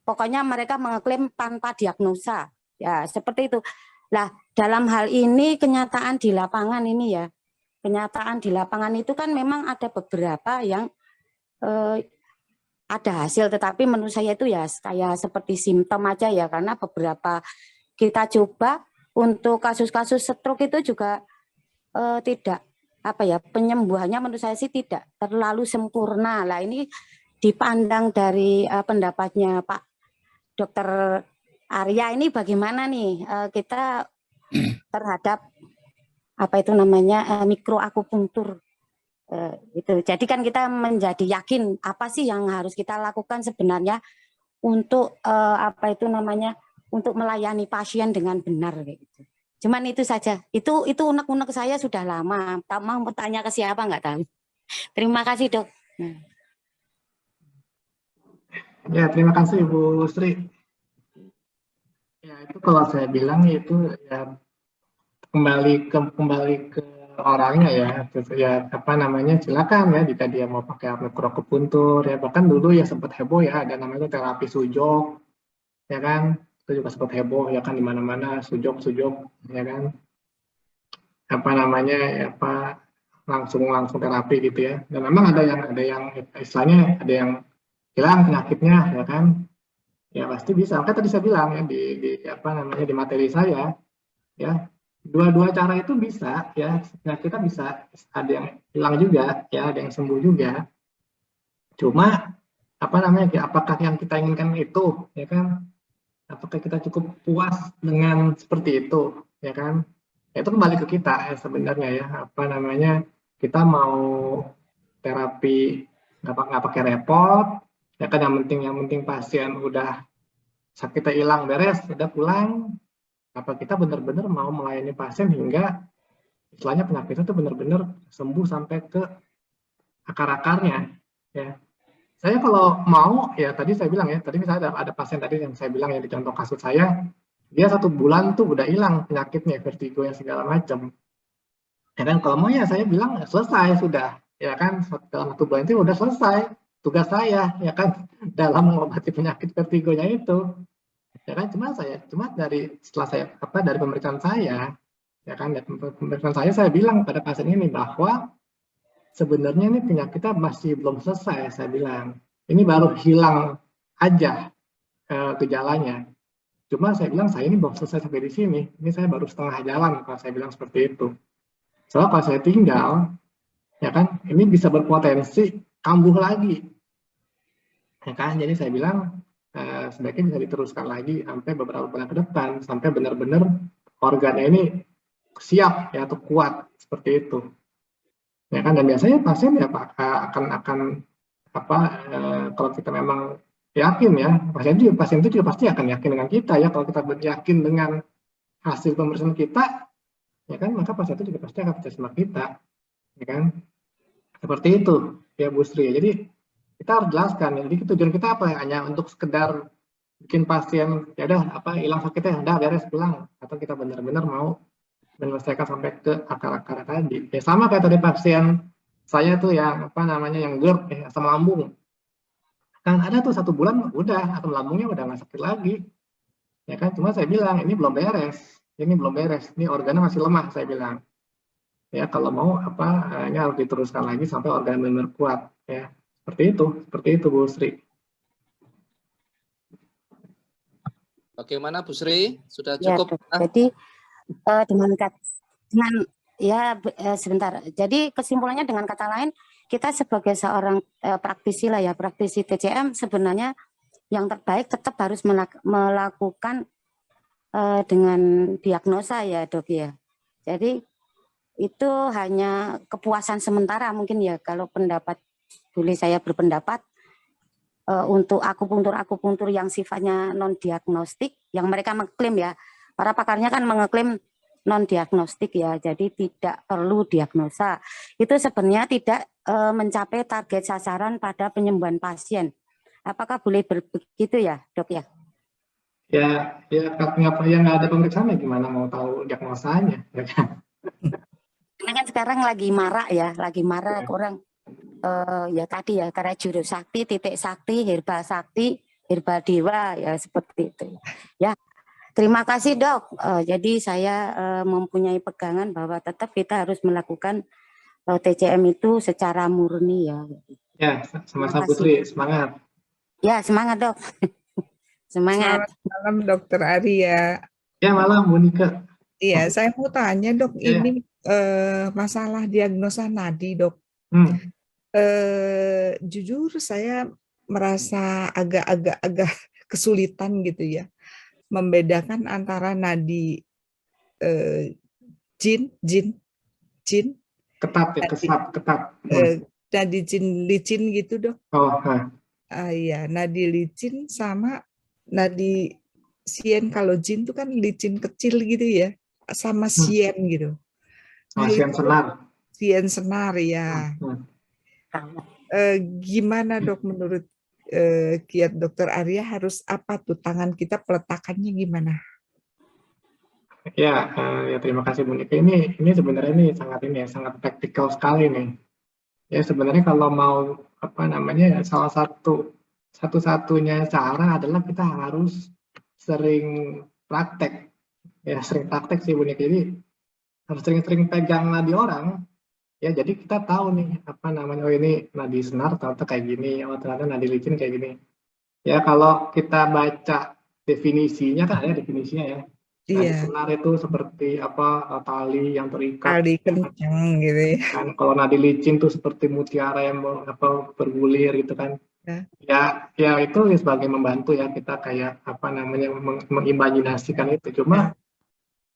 pokoknya mereka mengklaim tanpa diagnosa. Ya, seperti itu. Nah, dalam hal ini kenyataan di lapangan ini ya. Kenyataan di lapangan itu kan memang ada beberapa yang ada hasil, tetapi menurut saya itu ya kayak seperti simptom aja ya, karena beberapa kita coba untuk kasus-kasus stroke itu juga tidak penyembuhannya menurut saya sih tidak terlalu sempurna. Lah ini dipandang dari pendapatnya Pak Dokter Arya ini bagaimana nih kita terhadap mikro akupunktur itu. Jadi kan kita menjadi yakin apa sih yang harus kita lakukan sebenarnya untuk untuk melayani pasien dengan benar gitu. Cuman itu saja. Itu unek-unek saya sudah lama. Tak mau bertanya ke siapa nggak tahu. Terima kasih dok. Ya terima kasih Bu Sri. Ya itu kalau saya bilang itu ya kembali ke orangnya ya. Ya silakan ya jika dia mau pakai mikro akupuntur ya. Bahkan dulu ya sempat heboh ya ada namanya terapi sujok ya kan. Itu juga sempat heboh ya kan, di mana-mana sujok ya kan, langsung terapi gitu ya. Dan memang ada yang istilahnya ada yang hilang penyakitnya ya kan, ya pasti bisa. Makanya tadi saya bilang ya di materi saya ya, dua cara itu bisa ya, kita bisa, ada yang hilang juga ya, ada yang sembuh juga. Cuma apakah yang kita inginkan itu ya kan, apakah kita cukup puas dengan seperti itu ya kan, ya, itu kembali ke kita ya sebenarnya ya, kita mau terapi nggak pakai repot ya kan, yang penting pasien udah sakitnya hilang beres udah pulang, apa kita benar-benar mau melayani pasien hingga istilahnya penyakitnya itu benar-benar sembuh sampai ke akar-akarnya Ya. Saya kalau mau, ya tadi saya bilang ya, tadi misalnya ada pasien tadi yang saya bilang ya di contoh kasus saya, dia 1 bulan tuh udah hilang penyakitnya, vertigo yang segala macam. Ya kan, kalau mau ya saya bilang selesai sudah, ya kan, dalam 1 bulan itu udah selesai tugas saya, ya kan, dalam mengobati penyakit vertigonya itu. Ya kan, cuma dari setelah saya dari pemeriksaan saya, ya kan, dari pemeriksaan saya bilang pada pasien ini bahwa sebenarnya ini penyakitnya masih belum selesai, saya bilang. Ini baru hilang aja gejalanya. Cuma saya bilang, saya ini belum selesai sampai di sini. Ini saya baru setengah jalan, kalau saya bilang seperti itu. Soalnya kalau saya tinggal, ya kan, ini bisa berpotensi kambuh lagi. Ya kan, jadi saya bilang, sebaiknya bisa diteruskan lagi sampai beberapa bulan ke depan, sampai benar-benar organnya ini siap, ya, atau kuat, seperti itu. Ya kan, dan biasanya pasien ya Pak akan kalau kita memang yakin ya, pasien itu juga pasti akan yakin dengan kita ya. Kalau kita yakin dengan hasil pemeriksaan kita, ya kan, maka pasien itu juga pasti akan percaya sama kita, ya kan, seperti itu ya Bu Sri. Jadi kita harus jelaskan ya, jadi tujuan kita apa ya, hanya untuk sekedar bikin pasien ya udah hilang sakitnya, udah beres pulang, atau kita benar-benar mau menyelesaikan sampai ke akar-akar tadi. Ya sama kayak tadi pasien saya tuh yang yang GERD, asam lambung. Kan ada tuh 1 bulan udah asam lambungnya udah nggak sakit lagi. Ya kan, cuma saya bilang ini belum beres, ini organnya masih lemah, saya bilang. Ya kalau mau ini harus diteruskan lagi sampai organ benar-benar kuat, ya. Seperti itu Bu Sri. Bagaimana Bu Sri? Sudah Ya, cukup? jadi sebentar. Jadi kesimpulannya dengan kata lain, kita sebagai seorang praktisi lah ya, praktisi TCM sebenarnya yang terbaik tetap harus melakukan dengan diagnosa ya Dok ya. Jadi itu hanya kepuasan sementara mungkin ya, kalau boleh saya berpendapat untuk akupuntur yang sifatnya non diagnostik, yang mereka mengklaim ya, para pakarnya kan mengeklaim non diagnostik ya, jadi tidak perlu diagnosa. Itu sebenarnya tidak mencapai target sasaran pada penyembuhan pasien. Apakah boleh begitu ya Dok ya? Ya yang nggak ada pemeriksaan gimana mau tahu diagnosanya, ya kan? Karena kan sekarang lagi marak ya, orang ya tadi ya, karena juru sakti, titik sakti, herba dewa ya, seperti itu ya. Terima kasih Dok. Jadi saya mempunyai pegangan bahwa tetap kita harus melakukan TCM itu secara murni ya. Ya, sama-sama Putri, semangat. Ya, semangat Dok. Semangat. Selamat malam Dokter Arya. Ya, malam Bu Nika. Iya, saya mau tanya Dok, Ya. ini masalah diagnosa nadi Dok. Jujur saya merasa agak kesulitan gitu ya, membedakan antara nadi jin ketat ya, ketat. nadi jin licin gitu Dok. Iya, nadi licin sama nadi sien. Kalau jin itu kan licin kecil gitu ya, sama sien gitu. Sien senar ya. Gimana Dok menurut kiat Dokter Arya, harus apa tuh tangan kita peletakannya gimana? Ya, terima kasih Bu Nika. Ini sebenarnya sangat praktikal sekali nih. Ya sebenarnya kalau mau salah satu-satunya cara adalah kita harus sering praktek. Ya sering praktek sih Bu Nika. Jadi harus sering-sering pegang nadi orang. Ya jadi kita tahu nih oh ini nadi senar ternyata kayak gini, oh ternyata nadi licin kayak gini. Ya kalau kita baca definisinya kan ada definisinya ya. Nadi senar itu seperti tali yang terikat. Tali kencang gitu ya. Kan kalau nadi licin tuh seperti mutiara yang bergulir gitu kan. Ya itu sebagai membantu ya kita kayak mengimajinasikan itu. Cuma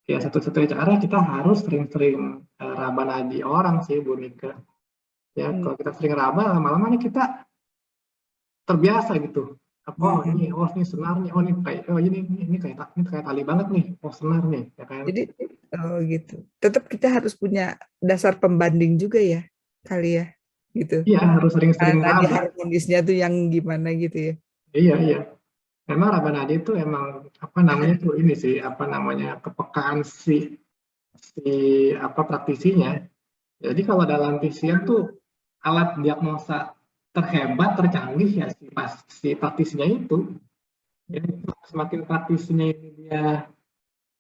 ya satu-satunya cara kita harus sering-sering raba nadi orang sih Bu Nika. Ya kalau kita sering raba, lama-lama nih kita terbiasa gitu. Ini senarnya, ini kayak tali banget nih, senar nih, ya kan? Jadi gitu. Tetap kita harus punya dasar pembanding juga ya, kali ya. gitu. Iya, harus sering-sering Tadi raba. harmonisnya tuh yang gimana gitu ya. Iya, iya. Memang raba nadi itu emang apa namanya tuh ini sih, apa namanya kepekaan si apa praktisinya. Jadi kalau dalam PCM tuh alat diagnosa terhebat, tercanggih ya si praktisinya itu. Jadi semakin praktisinya ini dia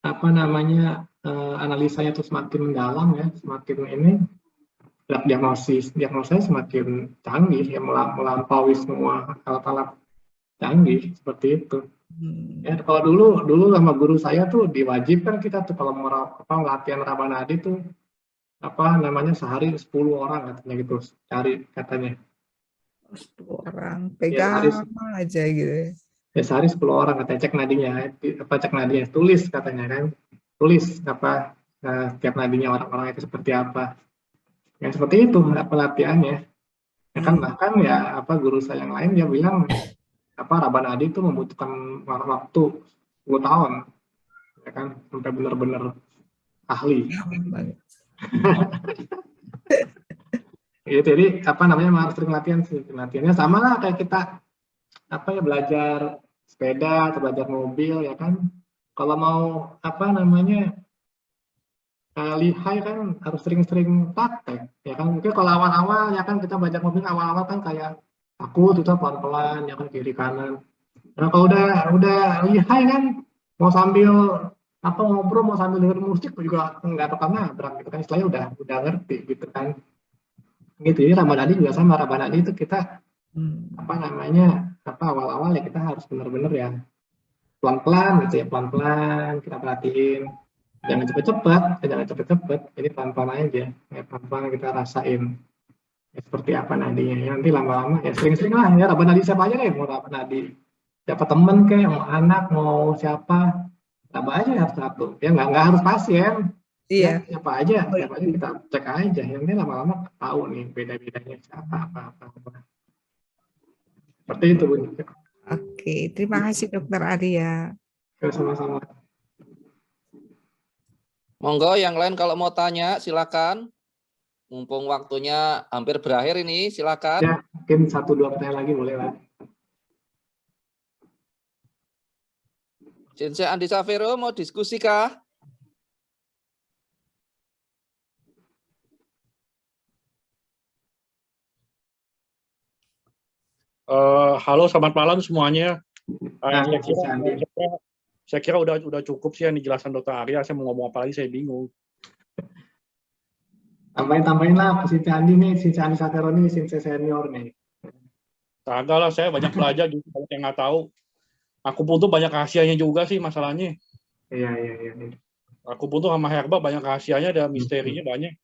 apa namanya analisanya tuh semakin mendalam ya, semakin ini diagnosanya semakin canggih ya, melampaui semua alat-alat canggih seperti itu. Ya, kalau dulu sama guru saya tuh diwajibkan kita tuh kalau mau latihan raba nadi tuh apa namanya sehari 10 orang katanya gitu cari katanya. 10 orang Ya pegang aja gitu ya. ya sehari 10 orang katanya cek nadinya tulis katanya kan tulis apa setiap nadinya orang-orang itu seperti apa. Yang seperti itu pelatihannya. Ya kan bahkan ya apa guru saya yang lain dia bilang apa raba nadi itu membutuhkan waktu 10 tahun ya kan sampai benar-benar ahli. Gitu, jadi apa namanya harus sering latihan sih. Latihannya sama lah kayak kita apa ya belajar sepeda atau belajar mobil ya kan. Kalau mau apa namanya lihai kan harus sering-sering praktek ya kan. Mungkin kalau awal-awal ya kan kita belajar mobil awal-awal kan kayak takut itu pelan-pelan ya kan kiri kanan. Nah kalau udah lihai kan mau sambil apa ngobrol mau sambil denger musik juga nggak bakal nabrak gitu kan istilahnya udah ngerti gitu kan gitu. Jadi Ramadhani juga sama. Ramadhani itu kita apa namanya apa awal-awal ya kita harus benar-benar ya pelan-pelan gitu ya pelan-pelan kita perhatiin jangan cepet-cepet jadi pelan-pelan aja ya pelan-pelan kita rasain ya, seperti apa nadinya ya, nanti lama-lama ya sering-sering lah ya Ramadhani siapa aja deh mau Ramadhani siapa temen kayak mau anak mau siapa tambah aja harus satu ya nggak harus pasien ya Iya. siapa aja kita cek aja yang ini lama-lama tahu nih beda-bedanya siapa apa seperti itu Bu. Oke, terima kasih Dokter Arya. Sama-sama. Monggo yang lain kalau mau tanya silakan. Mumpung waktunya hampir berakhir ini, silakan. Ya, mungkin 1-2 pertanyaan lagi boleh lah. Sensei Andi Safero mau diskusi kah? Halo, selamat malam semuanya. Nah, Saya kira udah cukup sih yang dijelasan Dokter Arya. Saya mau ngomong apa lagi, saya bingung. Tambahin lah, Sensei Andi nih, Sensei Andi Safero nih, Sensei senior nih. Kagak lah, saya banyak belajar gitu. Kalau saya nggak tahu, aku pun tuh banyak rahasianya juga sih masalahnya. Iya. Aku pun tuh sama herba banyak rahasianya, ada misterinya banyak.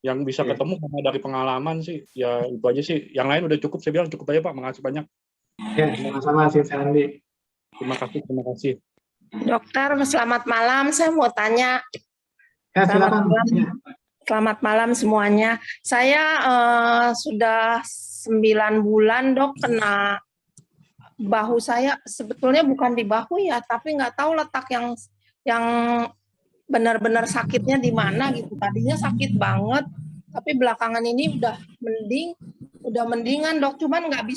Yang bisa ketemu karena dari pengalaman sih. Ya itu aja sih. Yang lain udah cukup, saya bilang cukup aja Pak. Makasih banyak. Oke, sama-sama Sensei Andi. Terima kasih. Dokter, selamat malam. Saya mau tanya. Ya, silakan. Selamat malam semuanya. Saya sudah 9 bulan dok kena bahu saya. Sebetulnya bukan di bahu ya, tapi nggak tahu letak yang benar-benar sakitnya di mana gitu. Tadinya sakit banget, tapi belakangan ini udah mendingan dok. Cuman nggak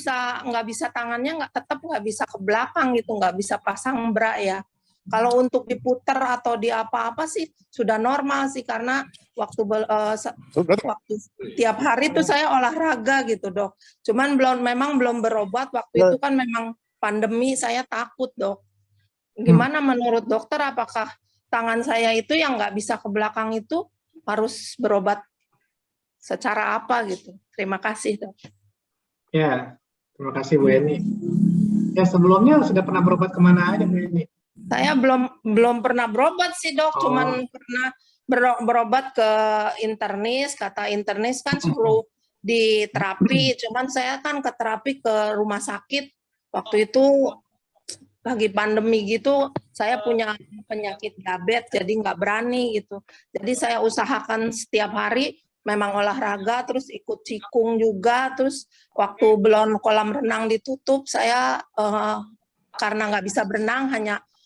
bisa tangannya tetap nggak bisa ke belakang gitu, nggak bisa pasang bra ya. Kalau untuk diputer atau di apa-apa sih sudah normal sih karena waktu tiap hari itu saya olahraga gitu dok. Cuman memang belum berobat waktu itu kan memang pandemi saya takut dok. Gimana menurut dokter apakah tangan saya itu yang nggak bisa ke belakang itu harus berobat secara apa gitu? Terima kasih dok. Ya, terima kasih Bu Eni. Ya sebelumnya sudah pernah berobat kemana aja Bu Eni? Saya belum pernah berobat sih dok, cuman pernah berobat ke internis, kata internis kan suruh di terapi, cuman saya kan ke terapi ke rumah sakit, waktu itu lagi pandemi gitu, saya punya penyakit diabetes, jadi nggak berani gitu, jadi saya usahakan setiap hari, memang olahraga, terus ikut cikung juga, terus waktu belum kolam renang ditutup, saya karena nggak bisa berenang,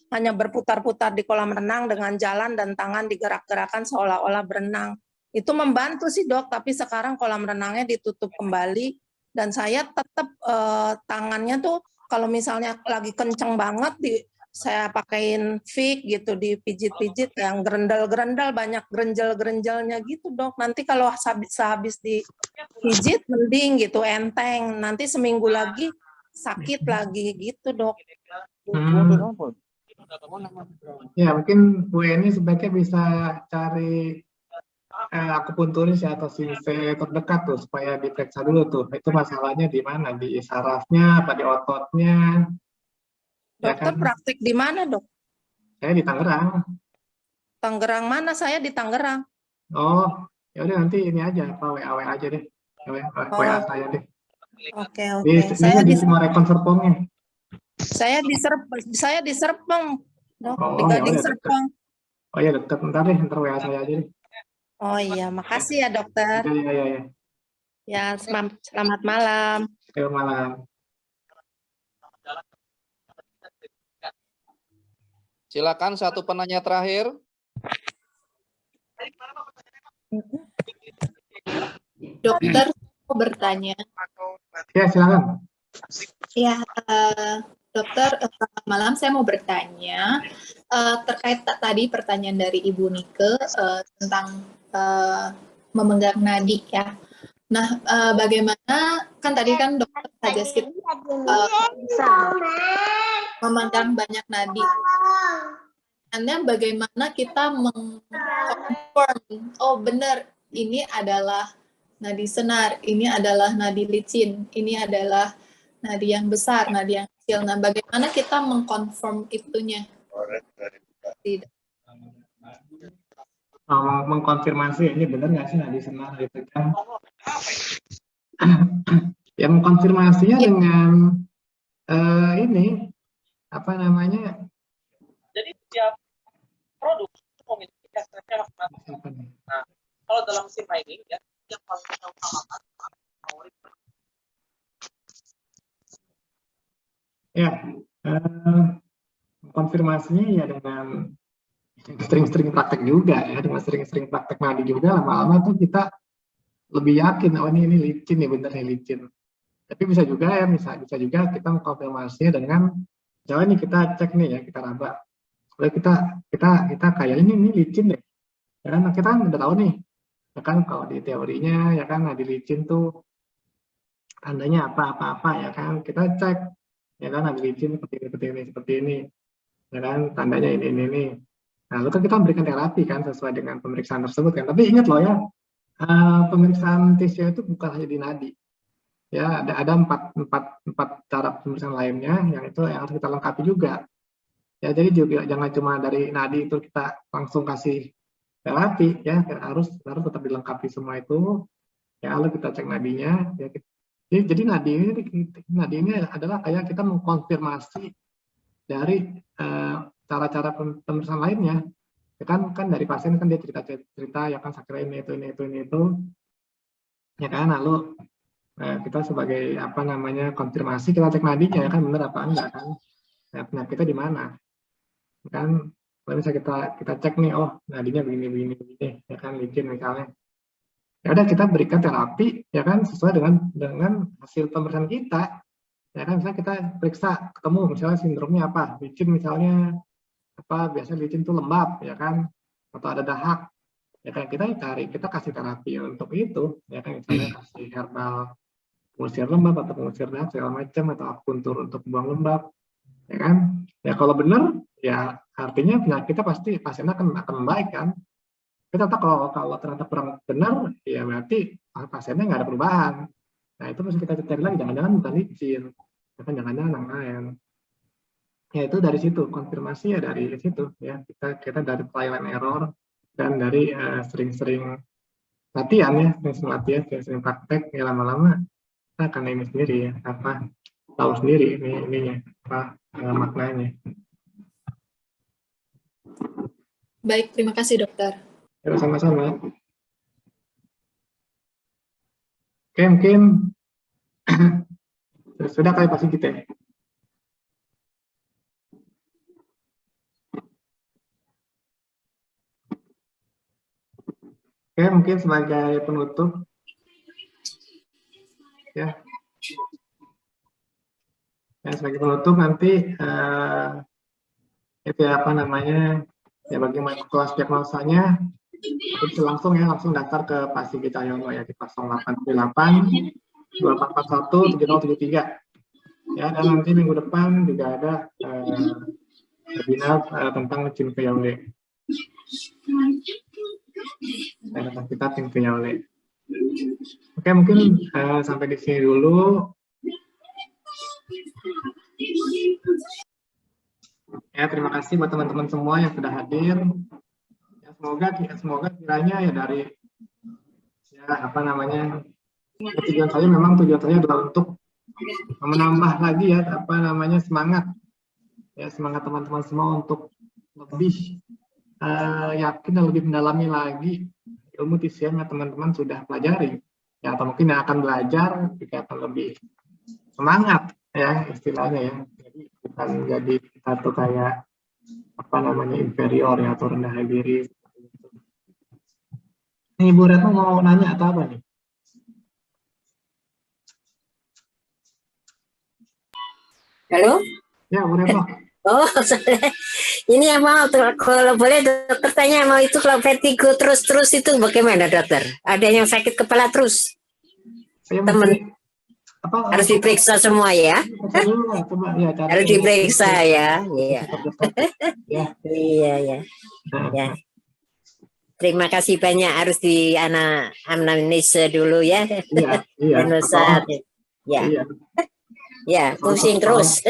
hanya berputar-putar di kolam renang dengan jalan dan tangan digerak-gerakan seolah-olah berenang. Itu membantu sih dok, tapi sekarang kolam renangnya ditutup kembali dan saya tetap tangannya tuh kalau misalnya lagi kenceng banget saya pakein Vick gitu, dipijit-pijit yang gerendal-gerendal, banyak gerenjel-gerenjelnya gitu dok. Nanti kalau sehabis dipijit mending gitu, enteng. Nanti seminggu lagi sakit lagi gitu dok. Ya, mungkin Bu Eni sebaiknya bisa cari akupunturis ya, atau sinse terdekat tuh supaya diperiksa dulu tuh. Itu masalahnya di mana? Di sarafnya, apa di ototnya? Ya Dokter kan? praktik di mana dok? Saya di Tangerang. Tangerang mana? Saya di Tangerang. Oh, ya udah nanti ini aja, apa WA aja deh. WA saya deh. Oke. Ini di Marekon Serpongnya. Saya di Serpong, dok, di Oh, ya Gading udah deket. Serpong. Oh ya deket, ntar deh, ntar WA saya aja deh. Oh iya, makasih ya dokter. Ya. Ya, selamat malam. Selamat malam. Silakan satu penanya terakhir. Dokter, mau bertanya. Ya, silakan. Ya, dokter, selamat malam. Saya mau bertanya terkait tadi pertanyaan dari Ibu Nike tentang memegang nadi ya. Nah, bagaimana, kan tadi kan dokter suggest kita memegang banyak nadi. Anda bagaimana kita mengkonfirm, oh benar, ini adalah nadi senar, ini adalah nadi licin, ini adalah nadi yang besar, nadi yang kecil. Nah, bagaimana kita mengkonfirm itunya? Tidak. Mengkonfirmasi ini benar nggak sih nadi senar gitu kan? Ya, mengkonfirmasinya dengan ini apa namanya? Jadi setiap produk itu memiliki hasratnya masing-masing. Nah, kalau dalam SIM mining ya, yang paling kita utamakan ya konfirmasinya ya dengan sering-sering praktek juga ya, dengan sering-sering praktek nadi juga, lama-lama tuh kita lebih yakin, oh ini licin nih, bener nih licin. Tapi bisa juga ya, bisa juga kita mengkonfirmasinya dengan misalnya nih kita cek nih ya, kita raba, kita kayak ini licin deh, ya kan? Kita kan udah tahu nih, ya kan, kalau di teorinya ya kan nadi licin tuh tandanya apa ya kan, kita cek ya kan, nadi licin seperti ini ya kan, tandanya ini. Nah, lalu kan kita memberikan terapi kan sesuai dengan pemeriksaan tersebut kan. Tapi ingat loh ya, pemeriksaan TCA itu bukan hanya di nadi. Ya, ada empat cara pemeriksaan lainnya yang harus kita lengkapi juga. Ya, jadi juga jangan cuma dari nadi itu kita langsung kasih terapi ya, harus tetap dilengkapi semua itu. Ya, lalu kita cek nadinya. Ya, jadi nadi ini adalah kayak kita mengkonfirmasi dari cara-cara pemeriksaan lainnya. Ya kan dari pasien kan dia cerita ya kan, sakitnya ini itu ya kan, lalu kita sebagai apa namanya konfirmasi, kita cek nadinya ya kan, benar apa enggak kan, ya, penyakitnya di mana kan. Kalau misalnya kita cek nih, oh nadinya begini ya kan, licin misalnya, ya udah kita berikan terapi ya kan sesuai dengan hasil pemeriksaan kita ya kan. Misalnya kita periksa ketemu misalnya sindromnya apa, licin misalnya apa, biasanya licin itu lembab ya kan, atau ada dahak ya kan, kita kasih terapi untuk itu ya kan, misalnya kasih herbal pengusir lembab atau pengusir dahak segala macam, atau akupuntur untuk buang lembab ya kan. Ya kalau benar ya artinya penyakitnya pasti pasiennya akan membaik kan. Kita tahu kalau ternyata kurang benar ya berarti pasiennya nggak ada perubahan. Nah itu mesti kita cari lagi, jangan-jangan bukan licin ya kan, jangan-jangan yang lain. Ya itu dari situ, konfirmasi ya dari situ ya, kita dari trial and error dan dari sering-sering latihan ya, sering praktek ya, lama-lama kita akan ini sendiri ya, apa tahu sendiri ininya apa maknanya. Baik, terima kasih dokter. Ya, sama-sama. Oke, mungkin sudah kali pasti kita ya. Oke, mungkin sebagai penutup ya. Ya, sebagai penutup nanti itu ya, apa namanya, ya bagaimana kelas diagnosanya, itu langsung daftar ke Pak Sigit Cahyono ya di 0838 2441 7073 ya. Dan nanti minggu depan juga ada webinar tentang tim Keyaule. Tentang kita tim Keyaule. Oke, mungkin sampai di sini dulu. Ya, terima kasih buat teman-teman semua yang sudah hadir. Ya, semoga kiranya ya dari apa namanya, tujuan saya adalah untuk menambah lagi ya apa namanya semangat teman-teman semua untuk lebih yakin dan lebih mendalami lagi ilmu TCM yang teman-teman sudah pelajari ya, atau mungkin yang akan belajar juga akan lebih semangat ya istilahnya ya. Jadi bukan jadi kita tuh kayak apa namanya inferior ya, atau rendah diri. Nih, Ibu Retno mau nanya atau apa nih? Halo? Ya, Bu Retno. Oh, ini yang mau kalau boleh dokter tanya, mau itu kalau vertigo terus itu bagaimana dokter? Ada yang sakit kepala terus? Temen harus diperiksa semua ya? Harus diperiksa ya? Iya. Iya ya. Ya. Terima kasih banyak, harus di anamnesa dulu ya. Iya. Ya. Ya, pusing terus.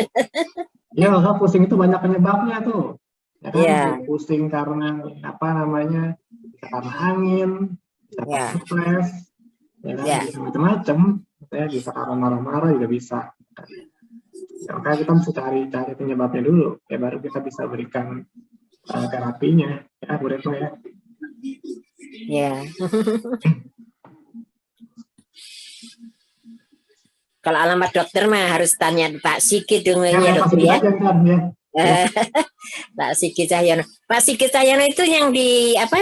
Ya, kalau pusing itu banyak penyebabnya tuh. Ya kan? Ya. Pusing karena apa namanya? Karena angin, karena stres, ya kan? Bisa macam-macam. Ya, bisa karena marah-marah juga bisa. Ya, makanya kita mesti cari penyebabnya dulu, ya baru kita bisa berikan terapinya. Ya, Bu Retno ya. Ya. Kalau alamat dokter mah harus tanya Pak Sigit dong ya dokter ya. Pak Sigit Cahyono. Pak Sigit Cahyono itu yang di apa?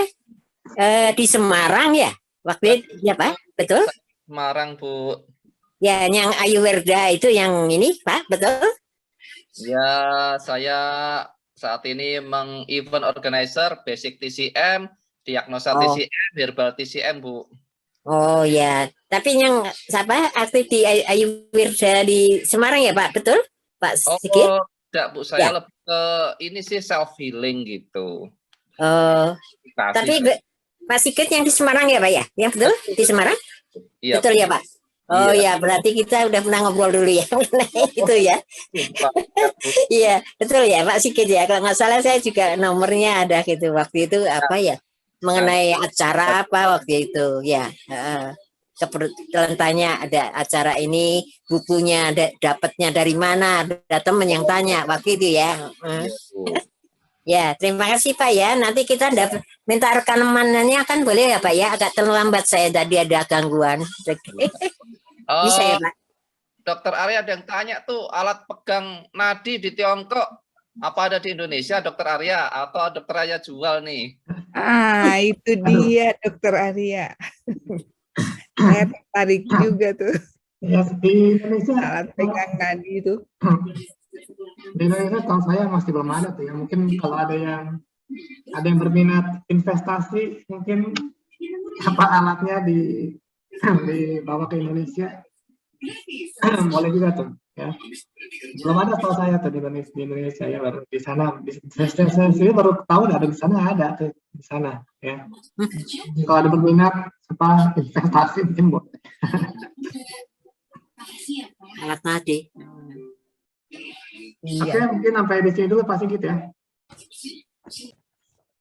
Di Semarang ya? Waktu itu ya Pak, betul? Semarang Bu. Ya, yang Ayurveda itu yang ini Pak, betul? Ya, saya saat ini event organizer, basic TCM, diagnosa TCM, herbal TCM Bu. Oh ya, tapi yang siapa aktif di Ayurveda di Semarang ya Pak, betul Pak Sigit? Oh, tidak Bu, saya lebih ke ini sih self healing gitu. Tapi Pak Sigit yang di Semarang ya Pak ya, yang betul di Semarang? Iya. Betul ya Pak. Oh ya, berarti kita udah pernah ngobrol dulu ya, itu ya. Iya, betul ya Pak Sigit ya. Kalau nggak salah saya juga nomornya ada gitu waktu itu apa ya? Mengenai acara apa waktu itu ya, kebetulan tanya ada acara ini, bukunya dapatnya dari mana, ada teman yang tanya waktu itu ya. Ya, terima kasih Pak ya, nanti kita minta rekamannya kan boleh ya Pak ya, agak terlambat saya tadi ada gangguan. Bisa ya Pak? Dokter Arya ada yang tanya tuh, alat pegang nadi di Tiongkok apa ada di Indonesia Dokter Arya, atau Dokter Arya jual nih? Itu dia Dokter Arya. Saya tertarik juga tuh. Ya, di Indonesia alat pegang nadi itu. Di Indonesia tahu saya masih belum ada tuh ya. Mungkin kalau ada yang berminat investasi, mungkin apa alatnya dibawa ke Indonesia, boleh juga tuh ya. Belum ada tahu saya tuh di Indonesia ya, baru di sana saya baru tahu ada di sana, ada tuh di sana ya. Kalau ada berminat apa investasi mungkin boleh. Alat nadi. Oke, mungkin sampai di sini dulu Pak Sigit ya.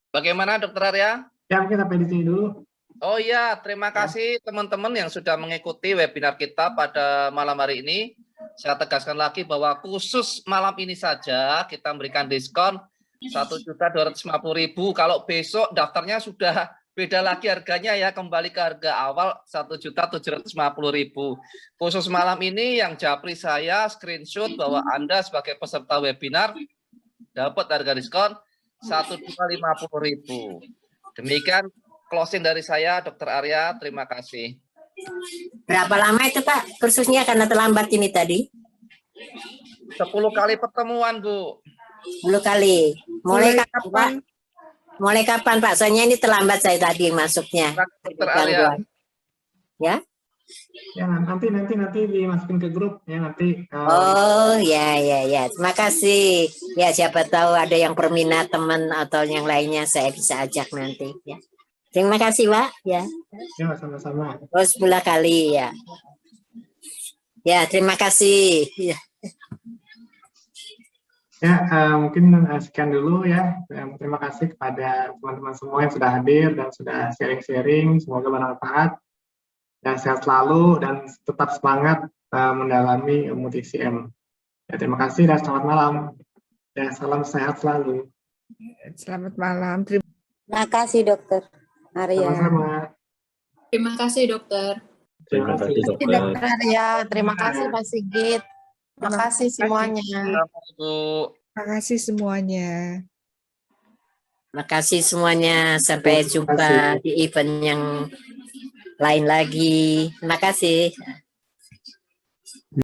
Bagaimana Dokter Arya? Ya, mungkin sampai di sini dulu. Oh iya, terima kasih teman-teman yang sudah mengikuti webinar kita pada malam hari ini. Saya tegaskan lagi bahwa khusus malam ini saja kita memberikan diskon 1.250.000. Kalau besok daftarnya sudah beda lagi harganya ya, kembali ke harga awal 1.750.000. Khusus malam ini yang japri saya screenshot bahwa Anda sebagai peserta webinar dapat harga diskon 1.250.000. Demikian closing dari saya, Dr. Arya. Terima kasih. Berapa lama itu Pak kursusnya karena terlambat ini tadi? 10 kali pertemuan, Bu. 10 kali. Mulai kapan Pak? Mulai kapan Pak? Soalnya ini terlambat saya tadi masuknya. Dr. Arya. Ya? Ya, nanti dimasukin ke grup ya nanti. Oh ya. Terima kasih. Ya siapa tahu ada yang berminat teman atau yang lainnya saya bisa ajak nanti. Ya. Terima kasih Pak. Ya. Ya sama-sama. Terus 10 kali ya. Ya terima kasih. Ya. Ya, mungkin sekian dulu ya. Terima kasih kepada teman-teman semua yang sudah hadir dan sudah sharing-sharing. Semoga bermanfaat. Dan sehat selalu dan tetap semangat mendalami ilmu TCM. Ya, terima kasih dan selamat malam. Ya, salam sehat selalu. Selamat malam. Terima kasih Dokter Arya. Sama-sama. Terima kasih, Dokter. Terima kasih, Dokter Arya, terima kasih Pak Sigit. Terima kasih semuanya. Terima kasih semuanya. Terima kasih semuanya. Sampai jumpa di event yang lain lagi. Terima kasih.